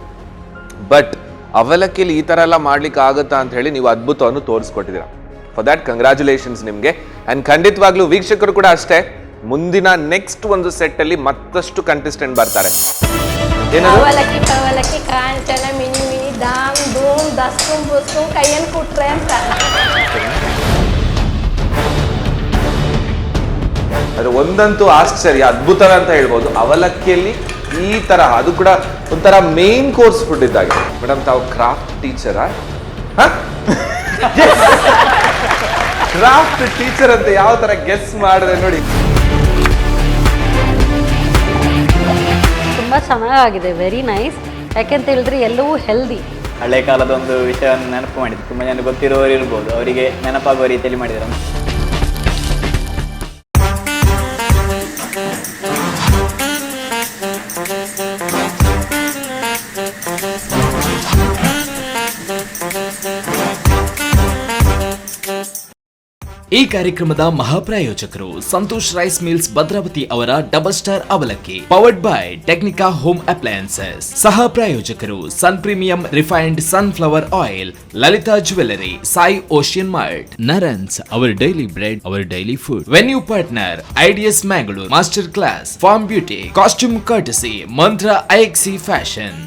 ಬಟ್ ಅವಲಕ್ಕಿಯಲ್ಲಿ ಈ ಥರ ಎಲ್ಲ ಮಾಡ್ಲಿಕ್ಕೆ ಆಗುತ್ತಾ ಅಂತ ಹೇಳಿ ನೀವು ಅದ್ಭುತವನ್ನು ತೋರಿಸ್ಕೊಟ್ಟಿದ್ದೀರಾ. ಫಾರ್ ದ್ಯಾಟ್ ಕಂಗ್ರ್ಯಾಚುಲೇಷನ್ಸ್ ನಿಮಗೆ. ಆ್ಯಂಡ್ ಖಂಡಿತವಾಗ್ಲೂ ವೀಕ್ಷಕರು ಕೂಡ ಅಷ್ಟೇ, ಮುಂದಿನ ನೆಕ್ಸ್ಟ್ ಒಂದು ಸೆಟ್ಟಲ್ಲಿ ಮತ್ತಷ್ಟು ಕಂಟೆಸ್ಟೆಂಟ್ ಬರ್ತಾರೆ. ಅವಲಕ್ಕಿ ಪವಲಕ್ಕಿ ಕಾಂಚನ ಮಿನಿ ಮಿನಿ ದಾಮ್ ಧೂಮ್ ದಸ್ಕುಂ ಬುಸ್ಕುಂ ಕೈಯನ್ನು ಕುಟ್ರೆ ಅಂತ. ಅದು ಒಂದಂತೂ ಆಶ್ಚರ್ಯ, ಅದ್ಭುತ ಅಂತ ಹೇಳ್ಬೋದು. ಅವಲಕ್ಕಿಯಲ್ಲಿ ಈ ತರ, ಅದು ಕೂಡ ಒಂಥರ ಮೇನ್ ಕೋರ್ಸ್ ಫುಡ್ ಇದ್ದಾಗೆ. ಮೇಡಮ್ ತಾವು ಕ್ರಾಫ್ಟ್ ಟೀಚರಾ? ಕ್ರಾಫ್ಟ್ ಟೀಚರ್ ಅಂತ ಯಾವ ತರ ಗೆಸ್ ಮಾಡಿದ್ರೆ ನೋಡಿ. ತುಂಬ ಚೆನ್ನಾಗಿದೆ, ವೆರಿ ನೈಸ್. ಯಾಕೆಂತ ಹೇಳಿದ್ರೆ ಎಲ್ಲವೂ ಹೆಲ್ದಿ. ಹಳೆ ಕಾಲದ ಒಂದು ವಿಷಯವನ್ನು ನೆನಪು ಮಾಡಿದ್ದು, ತುಂಬ ಜನ ಗೊತ್ತಿರೋರು ಇರ್ಬೋದು, ಅವರಿಗೆ ನೆನಪಾಗುವ ರೀತಿಯಲ್ಲಿ ಮಾಡಿದ್ದಾರೆ. ಈ ಕಾರ್ಯಕ್ರಮದ ಮಹಾಪ್ರಾಯೋಜಕರು ಸಂತೋಷ್ ರೈಸ್ ಮಿಲ್ಸ್ ಭದ್ರಾವತಿ ಅವರ ಡಬಲ್ ಸ್ಟಾರ್ ಅವಲಕ್ಕಿ, powered by Technica home appliances. ಸಹ ಪ್ರಾಯೋಜಕರು sun premium refined sunflower oil, Lalitha jewellery, Sai ocean mart, Narans our daily bread, our daily food. Venue partner IDS Mangalore, master class, farm beauty, costume courtesy, Mantra IXC fashion.